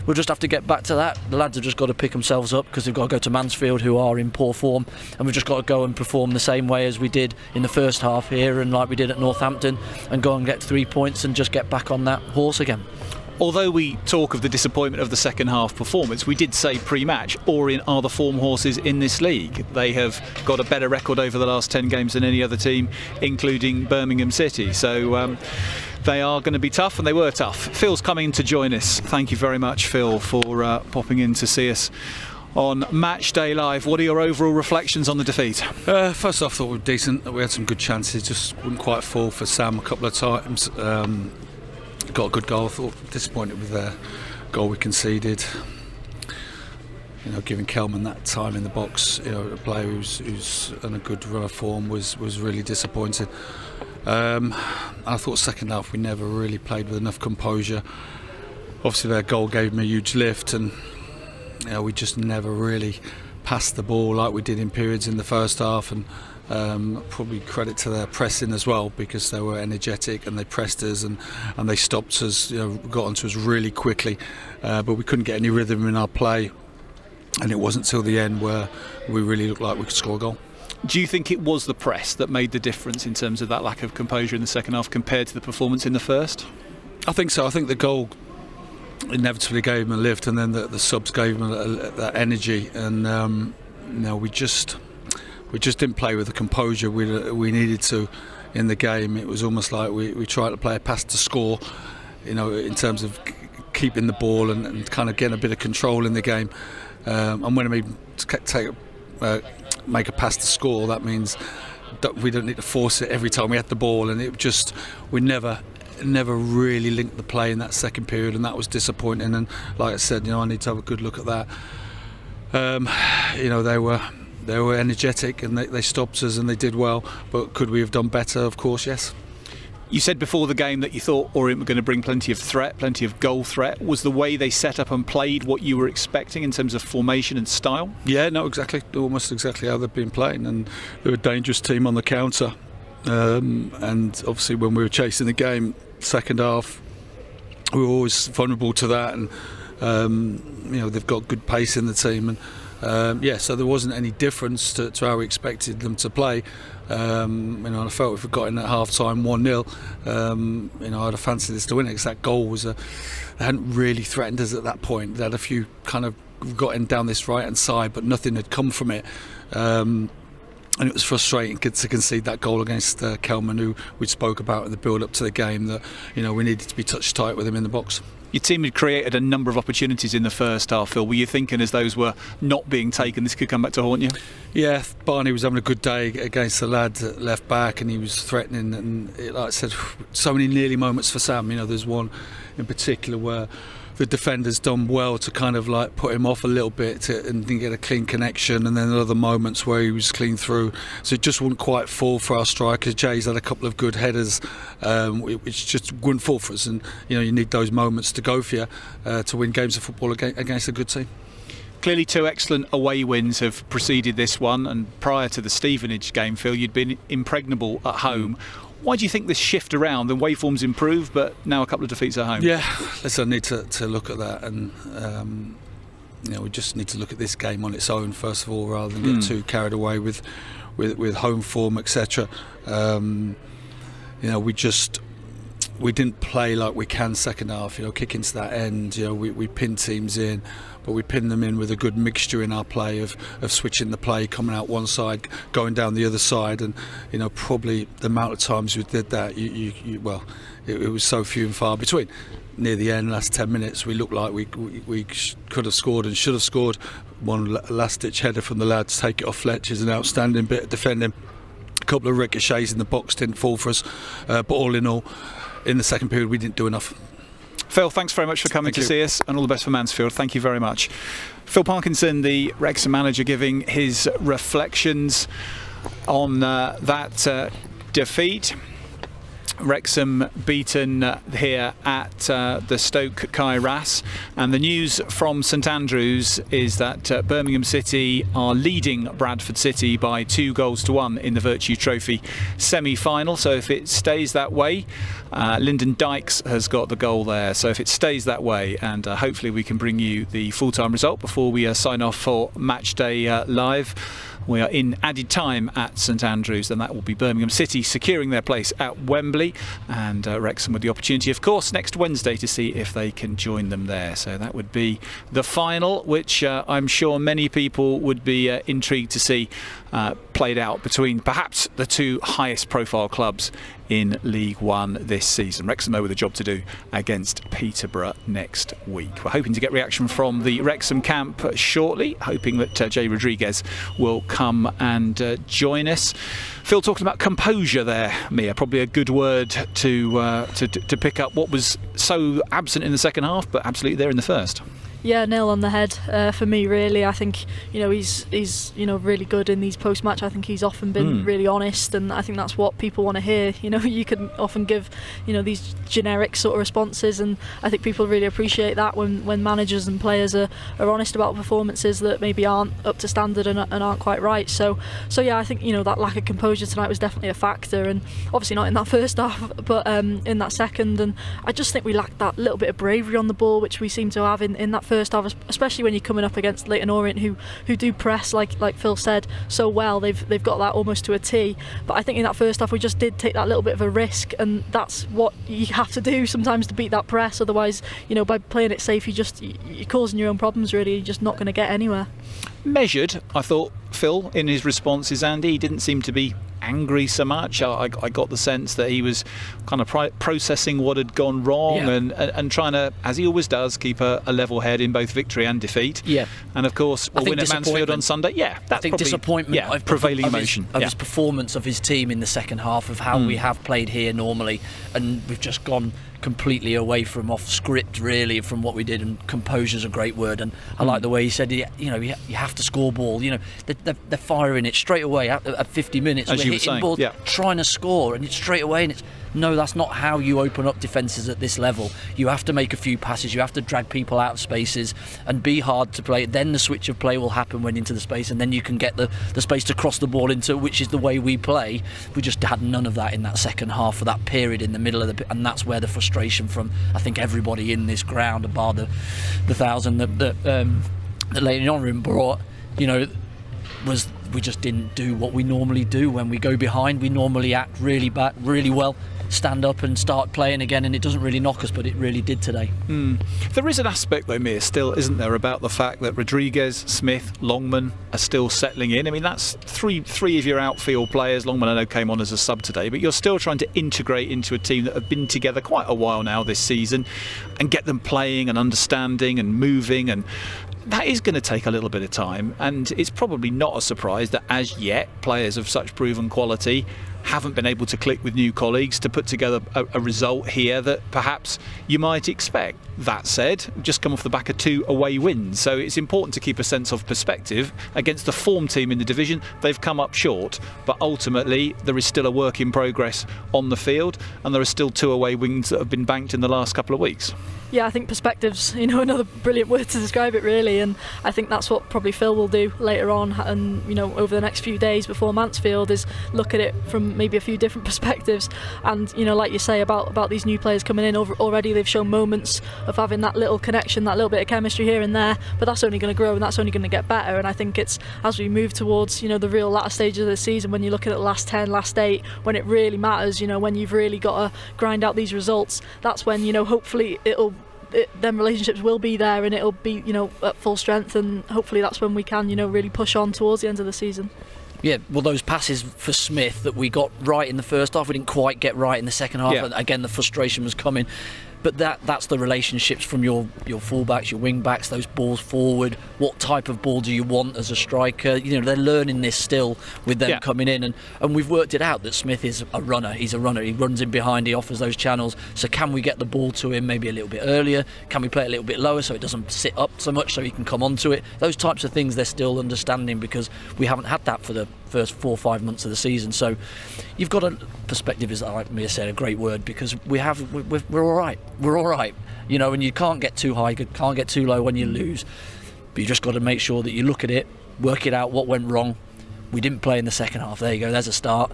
we'll just have to get back to that. The lads have just got to pick themselves up, because they've got to go to Mansfield, who are in poor form, and we've just got to go and perform the same way as we did in the first half here, and like we did at Northampton, and go and get 3 points and just get back on that horse again. Although we talk of the disappointment of the second half performance, we did say pre-match Orient are the form horses in this league. They have got a better record over the last 10 games than any other team, including Birmingham City. So they are going to be tough, and they were tough. Phil's coming to join us. Thank you very much, Phil, for popping in to see us on Matchday Live. What are your overall reflections on the defeat? First off, I thought we were decent. We had some good chances, just wouldn't quite fall for Sam a couple of times. Got a good goal. I thought disappointed with the goal we conceded. Giving Kelman that time in the box, a player who's in a good run of form was really disappointing. I thought second half we never really played with enough composure. Obviously their goal gave me a huge lift, and we just never really passed the ball like we did in periods in the first half, and probably credit to their pressing as well, because they were energetic and they pressed us and they stopped us, got onto us really quickly, but we couldn't get any rhythm in our play, and it wasn't till the end where we really looked like we could score a goal. Do you think it was the press that made the difference in terms of that lack of composure in the second half compared to the performance in the first? I think so. I think the goal inevitably gave him a lift, and then the subs gave him that energy, and we just didn't play with the composure we needed to in the game. It was almost like we tried to play a pass to score, in terms of keeping the ball and kind of getting a bit of control in the game. And when we make a pass to score, that means that we don't need to force it every time we had the ball, and we never really linked the play in that second period, and that was disappointing. And like I said, I need to have a good look at that. They were energetic, and they stopped us, and they did well. But could we have done better? Of course, yes. You said before the game that you thought Orient were going to bring plenty of threat, plenty of goal threat. Was the way they set up and played what you were expecting in terms of formation and style? Yeah, no, exactly. Almost exactly how they've been playing, and they're a dangerous team on the counter. And obviously when we were chasing the game, second half, we were always vulnerable to that. And they've got good pace in the team, and so there wasn't any difference to how we expected them to play. I felt if we got in at half time 1-0, I'd have fancied us to win it, because that goal was they hadn't really threatened us at that point. They had a few kind of got in down this right hand side, but nothing had come from it. And it was frustrating to concede that goal against Kelman, who we spoke about in the build up to the game, that we needed to be touch tight with him in the box. Your team had created a number of opportunities in the first half, Phil. Were you thinking, as those were not being taken, this could come back to haunt you? Yeah, Barney was having a good day against the lad at left back, and he was threatening, and like I said, so many nearly moments for Sam. There's one in particular where the defender's done well to kind of like put him off a little bit and then get a clean connection, and then other moments where he was clean through, so it just wouldn't quite fall for our striker. Jay's had a couple of good headers, which just wouldn't fall for us, and you need those moments to go for you to win games of football against a good team. Clearly 2 excellent away wins have preceded this one, and prior to the Stevenage game, Phil, you'd been impregnable at home. Why do you think this shift around? The waveform's improved, but now a couple of defeats at home. Yeah, listen, I need to look at that, and we just need to look at this game on its own first of all, rather than get too carried away with home form, etc. We didn't play like we can second half. Kick into that end. We pin teams in, but we pin them in with a good mixture in our play of switching the play, coming out one side, going down the other side, and probably the amount of times we did that, it was so few and far between. Near the end, last 10 minutes, we looked like we could have scored and should have scored. One last-ditch header from the lads, take it off Fletcher's an outstanding bit of defending. A couple of ricochets in the box didn't fall for us, but all in all, in the second period, we didn't do enough. Phil, thanks very much for coming to see us, and all the best for Mansfield. Thank you very much. Phil Parkinson, the Wrexham manager, giving his reflections on that defeat. Wrexham beaten here at the Stoke Kairas, and the news from St Andrews is that Birmingham City are leading Bradford City by 2-1 in the Virtue Trophy semi-final. So if it stays that way, Lyndon Dykes has got the goal there, so if it stays that way, and hopefully we can bring you the full-time result before we sign off for Match Day Live. We are in added time at St Andrews, and that will be Birmingham City securing their place at Wembley, and Wrexham with the opportunity, of course, next Wednesday to see if they can join them there. So that would be the final, which I'm sure many people would be intrigued to see played out between perhaps the 2 highest profile clubs in League One this season. Wrexham, though, with a job to do against Peterborough next week. We're hoping to get reaction from the Wrexham camp shortly, hoping that Jay Rodriguez will come and join us. Phil talking about composure there, Mia, probably a good word to pick up what was so absent in the second half, but absolutely there in the first. Yeah, nail on the head for me, really. I think he's really good in these post-match. I think he's often been really honest, and I think that's what people want to hear. You can often give these generic sort of responses, and I think people really appreciate that when managers and players are honest about performances that maybe aren't up to standard and aren't quite right. So yeah, I think that lack of composure tonight was definitely a factor, and obviously not in that first half, but in that second. And I just think we lacked that little bit of bravery on the ball, which we seem to have in that first half, especially when you're coming up against Leyton Orient, who do press like Phil said so well. They've got that almost to a T. But I think in that first half we just did take that little bit of a risk, and that's what you have to do sometimes to beat that press. Otherwise, by playing it safe, you're causing your own problems. Really, you're just not going to get anywhere. Measured, I thought, Phil, in his responses, Andy, he didn't seem to be angry so much. I got the sense that he was kind of processing what had gone wrong, and trying to, as he always does, keep a level head in both victory and defeat. Yeah. And of course, we'll win at Mansfield on Sunday. Yeah, that's I think disappointment of prevailing emotion of his performance of his team in the second half, of how we have played here normally, and we've just gone completely away from off script, really, from what we did. And composure's a great word, and I like the way he said, you have to score ball. They're firing it straight away at 50 minutes. As we're hitting balls, trying to score, and it's straight away, and it's no, that's not how you open up defences at this level. You have to make a few passes, you have to drag people out of spaces and be hard to play. Then the switch of play will happen when into the space, and then you can get the space to cross the ball into, which is the way we play. We just had none of that in that second half for that period in the middle of the, and that's where the frustration from, I think, everybody in this ground, bar the 1,000 that Leyton Orient brought, was we just didn't do what we normally do. When we go behind, we normally act really well, stand up and start playing again, and it doesn't really knock us, but it really did today. There is an aspect, though, Mia, still, isn't there, about the fact that Rodriguez, Smith, Longman are still settling in. I mean, that's three of your outfield players. Longman, I know, came on as a sub today, but you're still trying to integrate into a team that have been together quite a while now this season and get them playing and understanding and moving, and that is going to take a little bit of time. And it's probably not a surprise that as yet players of such proven quality haven't been able to click with new colleagues to put together a result here that perhaps you might expect. That said, we've just come off the back of 2 away wins, so it's important to keep a sense of perspective. Against the form team in the division, they've come up short, but ultimately there is still a work in progress on the field, and there are still 2 away wins that have been banked in the last couple of weeks. Yeah, I think perspective's, another brilliant word to describe it, really, and I think that's what probably Phil will do later on, and over the next few days before Mansfield, is look at it from maybe a few different perspectives. And like you say about these new players coming in, already they've shown moments of having that little connection, that little bit of chemistry here and there, but that's only going to grow and that's only going to get better. And I think it's as we move towards the real latter stages of the season, when you look at the last 10, last 8, when it really matters, when you've really got to grind out these results, that's when hopefully them relationships will be there, and it'll be at full strength, and hopefully that's when we can really push on towards the end of the season. Yeah, well, those passes for Smith that we got right in the first half, we didn't quite get right in the second half. Yeah. And again, the frustration was coming. But that's the relationships from your fullbacks, your wing backs, those balls forward. What type of ball do you want as a striker? They're learning this still with them coming in, and we've worked it out that Smith is a runner. He's a runner. He runs in behind. He offers those channels. So can we get the ball to him maybe a little bit earlier? Can we play it a little bit lower so it doesn't sit up so much, so he can come onto it? Those types of things they're still understanding, because we haven't had that for the first 4 or 5 months of the season. So you've got a perspective, is, like Mia said, a great word, because we're all right. We're all right, and you can't get too high, can't get too low when you lose. But you just got to make sure that you look at it, work it out, what went wrong. We didn't play in the second half. There you go. There's a start.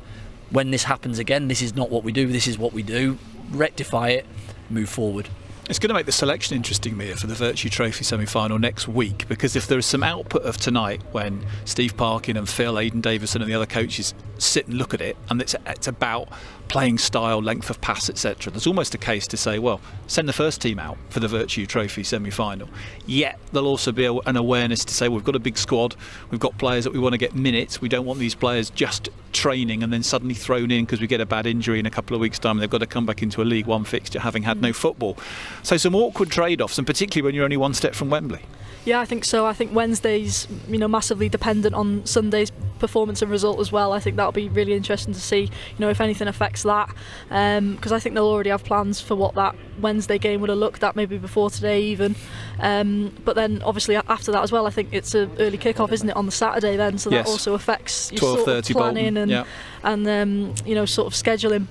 When this happens again, this is not what we do. This is what we do. Rectify it. Move forward. It's going to make the selection interesting, Mia, for the Virtue Trophy semi-final next week, because if there is some output of tonight when Steve Parkin and Phil, Aidan Davison and the other coaches sit and look at it, and it's about playing style, length of pass, etc., there's almost a case to say, well, send the first team out for the Virtue Trophy semi-final. Yet there'll also be an awareness to say, we've got a big squad, we've got players that we want to get minutes, we don't want these players just training and then suddenly thrown in because we get a bad injury in a couple of weeks' time and they've got to come back into a League One fixture having had no football. So some awkward trade-offs, and particularly when you're only one step from Wembley. Yeah, I think so. I think Wednesday's massively dependent on Sunday's performance and result as well. I think that'll be really interesting to see if anything affects that, because I think they'll already have plans for what that Wednesday game would have looked at maybe before today even, but then obviously after that as well, I think it's an early kick-off, isn't it, on the Saturday then, so that also affects your sort of planning and sort of scheduling,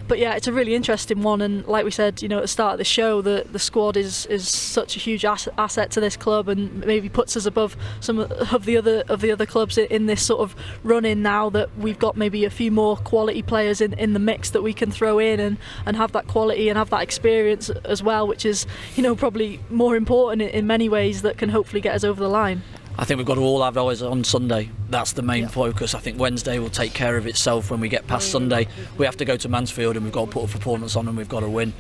but yeah, it's a really interesting one, and like we said, at the start of the show, the squad is such a huge asset to this club, and maybe puts us above some of the other clubs in this sort of run-in now that we've got maybe a few more quality players in the mix that we can throw in and have that quality and have that experience as well, which is probably more important in many ways, that can hopefully get us over the line. I think we've got to all have eyes on Sunday. That's the main focus. I think Wednesday will take care of itself when we get past Sunday. We have to go to Mansfield and we've got to put a performance on and we've got to win.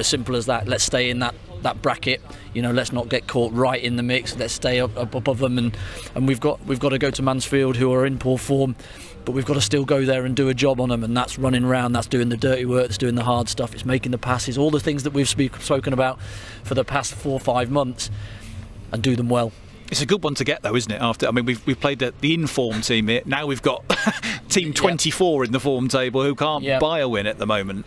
Simple as that. Let's stay in that bracket. Let's not get caught right in the mix. Let's stay up above them, and we've got to go to Mansfield, who are in poor form, but we've got to still go there and do a job on them, and that's running around, that's doing the dirty work, that's doing the hard stuff, it's making the passes, all the things that we've spoken about for the past 4 or 5 months, and do them well. It's a good one to get, though, isn't it? We've played the inform team here. Now we've got team 24 in the form table who can't buy a win at the moment.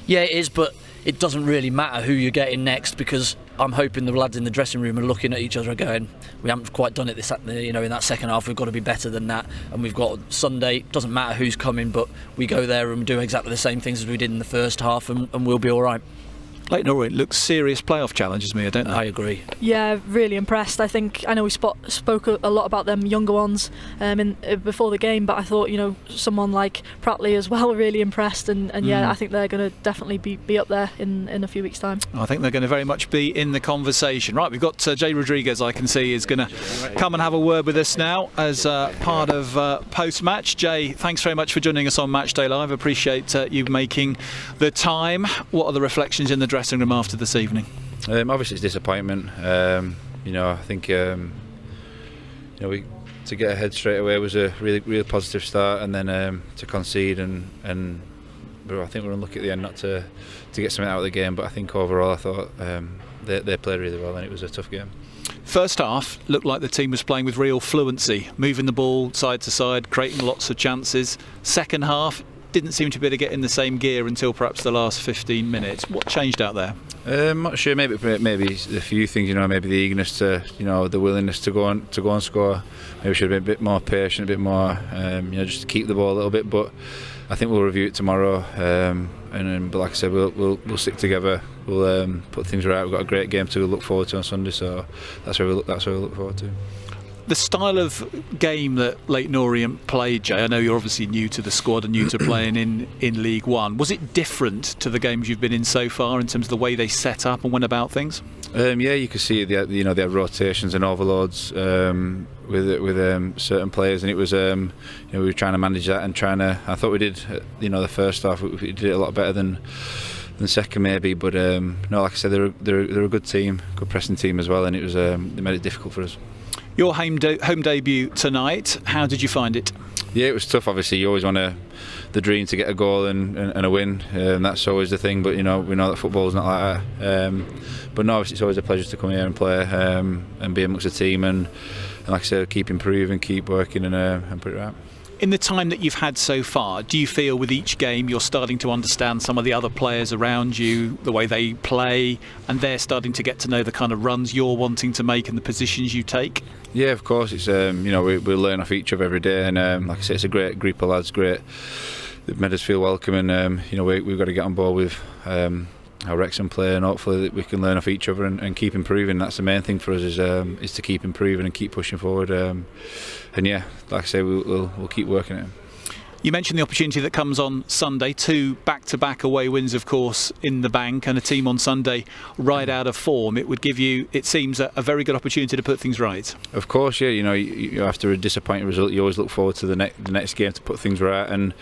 Yeah, it is, but it doesn't really matter who you're getting next, because I'm hoping the lads in the dressing room are looking at each other and going, we haven't quite done it in that second half, we've got to be better than that, and we've got Sunday, it doesn't matter who's coming, but we go there and do exactly the same things as we did in the first half, and we'll be all right. Leyton Orient looks serious playoff challenges, Mia, don't they? I agree. Yeah, really impressed. I know we spoke a lot about them younger ones before the game, but I thought someone like Pratley as well really impressed, and I think they're going to definitely be up there in a few weeks' time. I think they're going to very much be in the conversation. Right, we've got Jay Rodriguez, I can see, is going to come and have a word with us now as part of post-match. Jay, thanks very much for joining us on Matchday Live. Appreciate you making the time. What are the reflections in the dressing room after this evening? Obviously it's disappointment. I think we to get ahead straight away was a really positive start, and then to concede and I think we're unlucky at the end not to get something out of the game, but I think overall I thought they played really well and it was a tough game. First half looked like the team was playing with real fluency, moving the ball side to side, creating lots of chances. Second half, didn't seem to be able to get in the same gear until perhaps the last 15 minutes. What changed out there? I'm not sure. Maybe a few things. Maybe the eagerness to, the willingness to go and score. Maybe we should have been a bit more patient, a bit more, just to keep the ball a little bit. But I think we'll review it tomorrow. But like I said, we'll stick together. We'll put things right. We've got a great game to look forward to on Sunday, so that's where we look forward to. The style of game that Leyton Orient played, Jay, I know you're obviously new to the squad and new to playing in League One. Was it different to the games you've been in so far in terms of the way they set up and went about things? Yeah, you could see they had rotations and overloads with certain players, and it was we were trying to manage that and I thought we did the first half we did it a lot better than second maybe, but no, like I said, they're a good team, good pressing team as well, and it was they made it difficult for us. Your home debut tonight, how did you find it? Yeah, it was tough. Obviously, you always want the dream to get a goal and a win, and that's always the thing. But we know that football's not like that. But no, it's always a pleasure to come here and play and be amongst the team, and like I said, keep improving, keep working, and put it right. In the time that you've had so far, do you feel with each game you're starting to understand some of the other players around you, the way they play, and they're starting to get to know the kind of runs you're wanting to make and the positions you take? Yeah, of course. It's we learn off each other every day, and like I say, it's a great group of lads. Great, they've made us feel welcome, and we've got to get on board with how Wrexham play, and hopefully that we can learn off each other and keep improving. That's the main thing for us is to keep improving and keep pushing forward. And yeah, like I say, we'll keep working at it. You mentioned the opportunity that comes on Sunday, 2 back-to-back away wins, of course, in the bank, and a team on Sunday right out of form. It would give you, it seems, a very good opportunity to put things right. Of course, yeah. You after a disappointing result, you always look forward to the next game to put things right, and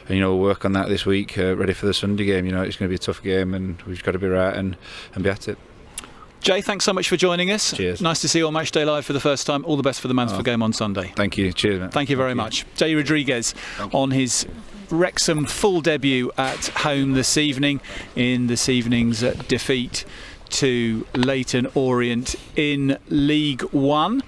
we'll work on that this week, ready for the Sunday game. It's going to be a tough game, and we've got to be right and be at it. Jay, thanks so much for joining us. Cheers. Nice to see you on Matchday Live for the first time. All the best for the Mansfield game on Sunday. Thank you. Cheers, mate. Thank you very much. Jay Rodriguez on his Wrexham full debut at home this evening in this evening's defeat to Leyton Orient in League One.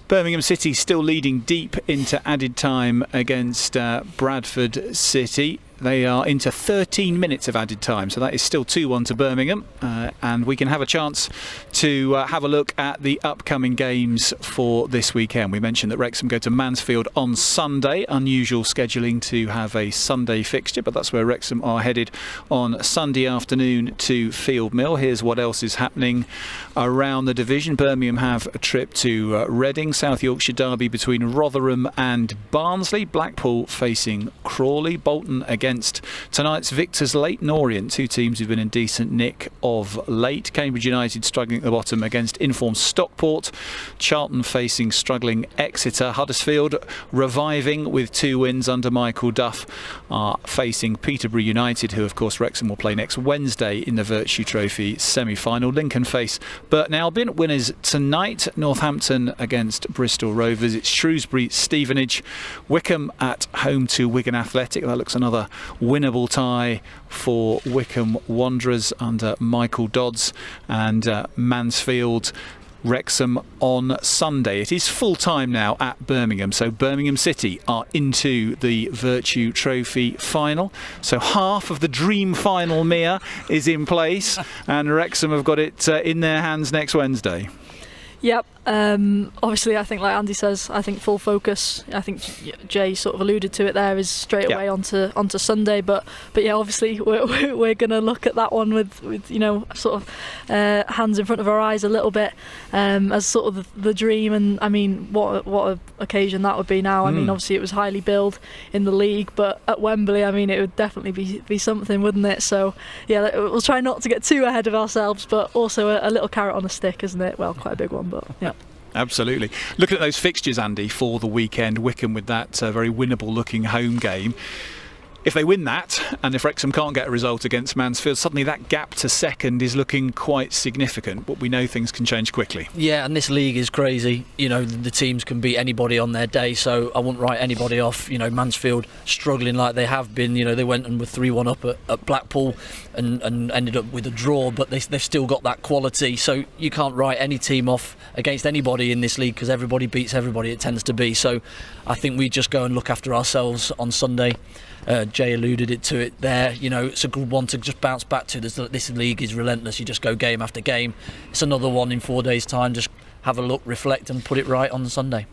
Birmingham City still leading deep into added time against Bradford City. They are into 13 minutes of added time, so that is still 2-1 to Birmingham, and we can have a chance to have a look at the upcoming games for this weekend. We mentioned that Wrexham go to Mansfield on Sunday. Unusual scheduling to have a Sunday fixture, but that's where Wrexham are headed on Sunday afternoon to Field Mill. Here's what else is happening around the division. Birmingham have a trip to Reading, South Yorkshire derby between Rotherham and Barnsley, Blackpool facing Crawley, Bolton against tonight's victors Leyton Orient, two teams who've been in decent nick of late. Cambridge United struggling at the bottom against informed Stockport, Charlton facing struggling Exeter, Huddersfield reviving with 2 wins under Michael Duff are facing Peterborough United, who of course Wrexham will play next Wednesday in the Virtue Trophy semi-final. Lincoln face Burton Albion. Winners tonight, Northampton against Bristol Rovers. It's Shrewsbury Stevenage, Wycombe at home to Wigan Athletic. That looks another winnable tie for Wycombe Wanderers under Michael Dodds, and Mansfield Wrexham on Sunday. It is full time now at Birmingham, so Birmingham City are into the Virtue Trophy final, so half of the dream final Mia is in place, and Wrexham have got it in their hands next Wednesday. Yep. Obviously, I think, like Andy says, I think full focus. I think Jay sort of alluded to it there, is straight away onto Sunday. But yeah, obviously we're going to look at that one with sort of hands in front of our eyes a little bit, as sort of the dream. And I mean, what a occasion that would be now. I mean, obviously it was highly billed in the league, but at Wembley, I mean, it would definitely be something, wouldn't it? So yeah, we'll try not to get too ahead of ourselves, but also a little carrot on a stick, isn't it? Well, quite a big one, but yeah. Absolutely. Looking at those fixtures, Andy, for the weekend, Wycombe with that very winnable looking home game. If they win that, and if Wrexham can't get a result against Mansfield, suddenly that gap to second is looking quite significant, but we know things can change quickly. Yeah, and this league is crazy. The teams can beat anybody on their day, so I wouldn't write anybody off. Mansfield struggling like they have been. They went and were 3-1 up at Blackpool and ended up with a draw, but they've still got that quality, so you can't write any team off against anybody in this league, because everybody beats everybody, it tends to be. So I think we just go and look after ourselves on Sunday. Jay alluded to it there. You know, it's a good one to just bounce back to. This league is relentless. You just go game after game. It's another one in 4 days' time. Just have a look, reflect, and put it right on Sunday.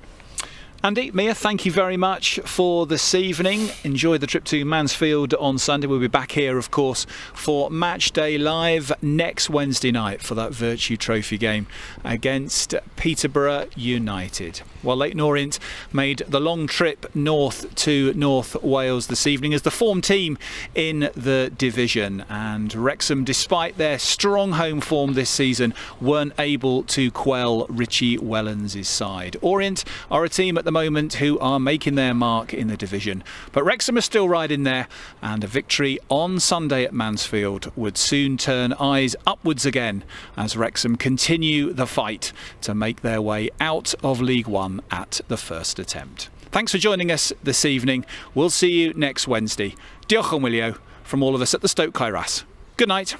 Andy, Mia, thank you very much for this evening. Enjoy the trip to Mansfield on Sunday. We'll be back here, of course, for Match Day Live next Wednesday night for that Virtue Trophy game against Peterborough United. Well, Leyton Orient made the long trip north to North Wales this evening as the form team in the division. And Wrexham, despite their strong home form this season, weren't able to quell Richie Wellens' side. Orient are a team at the moment who are making their mark in the division, but Wrexham are still right in there, and a victory on Sunday at Mansfield would soon turn eyes upwards again as Wrexham continue the fight to make their way out of League One at the first attempt. Thanks for joining us this evening. We'll see you next Wednesday. Diolch yn wylio from all of us at the Stoke Kairas. Good night.